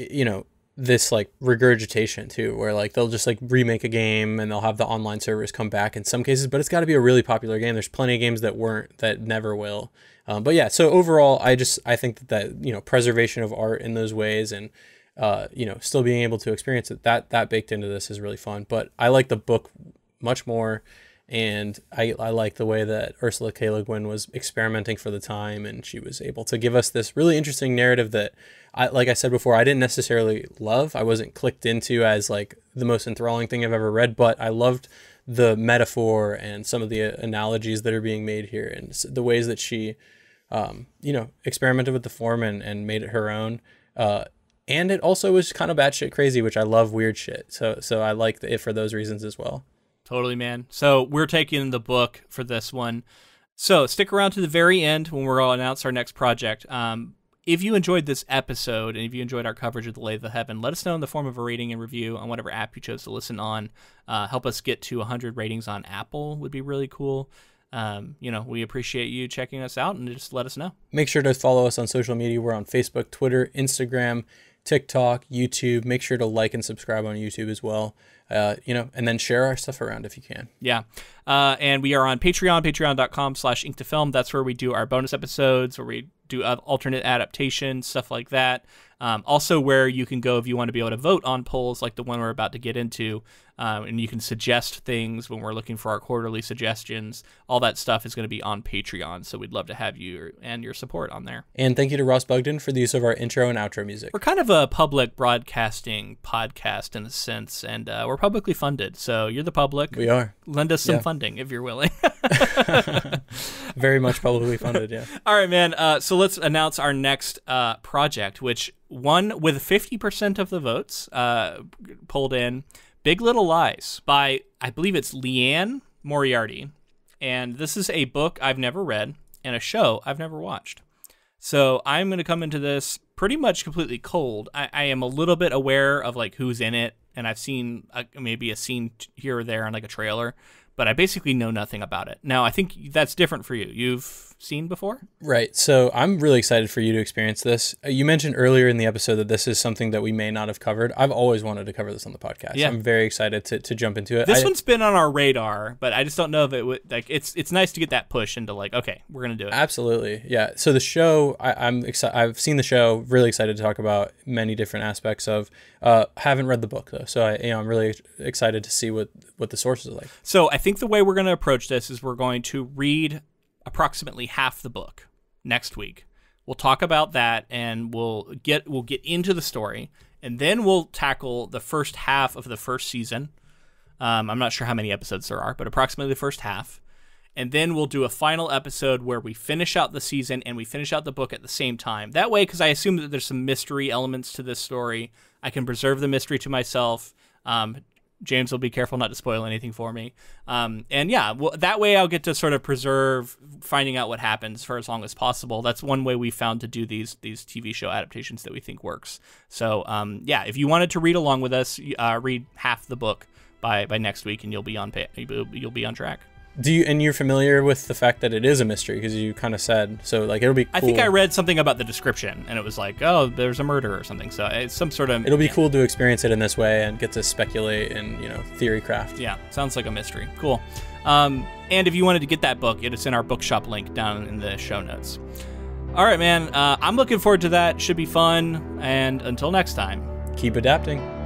this like regurgitation too, where like they'll just like remake a game and they'll have the online servers come back in some cases, but it's got to be a really popular game. There's plenty of games that never will. But yeah, so overall, I think that preservation of art in those ways, and still being able to experience it, that baked into this is really fun. But I like the book much more, and I like the way that Ursula K. Guin was experimenting for the time, and she was able to give us this really interesting narrative that, like I said before, I didn't necessarily love. I wasn't clicked into as like the most enthralling thing I've ever read, but I loved the metaphor and some of the analogies that are being made here, and the ways that she, experimented with the form and made it her own. And it also was kind of batshit crazy, which I love weird shit. So I like it for those reasons as well.
Totally, man. So we're taking the book for this one. So stick around to the very end when we're all announce our next project. If you enjoyed this episode, and if you enjoyed our coverage of the LATHE of Heaven, let us know in the form of a rating and review on whatever app you chose to listen on. Help us get to 100 ratings on Apple would be really cool. We appreciate you checking us out, and just let us know. Make sure to follow us on social media. We're on Facebook, Twitter, Instagram, TikTok, YouTube. Make sure to like and subscribe on YouTube as well. And then share our stuff around if you can. Yeah. And we are on Patreon, patreon.com/inktofilm. That's where we do our bonus episodes, where we do alternate adaptations, stuff like that. Also where you can go if you want to be able to vote on polls like the one we're about to get into. And you can suggest things when we're looking for our quarterly suggestions. All that stuff is going to be on Patreon, so we'd love to have you and your support on there. And thank you to Ross Bugden for the use of our intro and outro music. We're kind of a public broadcasting podcast in a sense, and we're publicly funded, so you're the public. We are. Lend us some funding if you're willing. Very much publicly funded, yeah. All right, man. So let's announce our next project, which won with 50% of the votes pulled in. Big Little Lies by, I believe it's Leanne Moriarty. And this is a book I've never read and a show I've never watched. So I'm going to come into this pretty much completely cold. I am a little bit aware of like who's in it, and I've seen maybe a scene here or there on like a trailer, but I basically know nothing about it. Now, I think that's different for you. You've seen before? Right. So I'm really excited for you to experience this. You mentioned earlier in the episode that this is something that we may not have covered. I've always wanted to cover this on the podcast. Yeah. I'm very excited to jump into it. This one's been on our radar, but I just don't know if it would, like, it's nice to get that push into like, okay, we're going to do it. Absolutely. Yeah. So the show, I'm excited. I've seen the show, really excited to talk about many different aspects of, haven't read the book though. So I'm really excited to see what the sources are like. So I think the way we're going to approach this is we're going to read approximately half the book next week. We'll talk about that, and we'll get into the story, and then we'll tackle the first half of the first season I'm not sure how many episodes there are, but approximately the first half. And then we'll do a final episode where we finish out the season and we finish out the book at the same time. That way, because I assume that there's some mystery elements to this story, I can preserve the mystery to myself. James will be careful not to spoil anything for me. And yeah, well, that way I'll get to sort of preserve finding out what happens for as long as possible. That's one way we found to do these TV show adaptations that we think works. So yeah, if you wanted to read along with us, read half the book by next week, and you'll be on track.
And you're familiar with the fact that it is a mystery, because you kind of said, so like it'll be cool.
I think I read something about the description and it was like, oh, there's a murder or something. So it's some sort of...
It'll be cool to experience it in this way and get to speculate and, theory craft.
Yeah, sounds like a mystery. Cool. And if you wanted to get that book, it's in our bookshop link down in the show notes. All right, man. I'm looking forward to that. Should be fun. And until next time.
Keep adapting.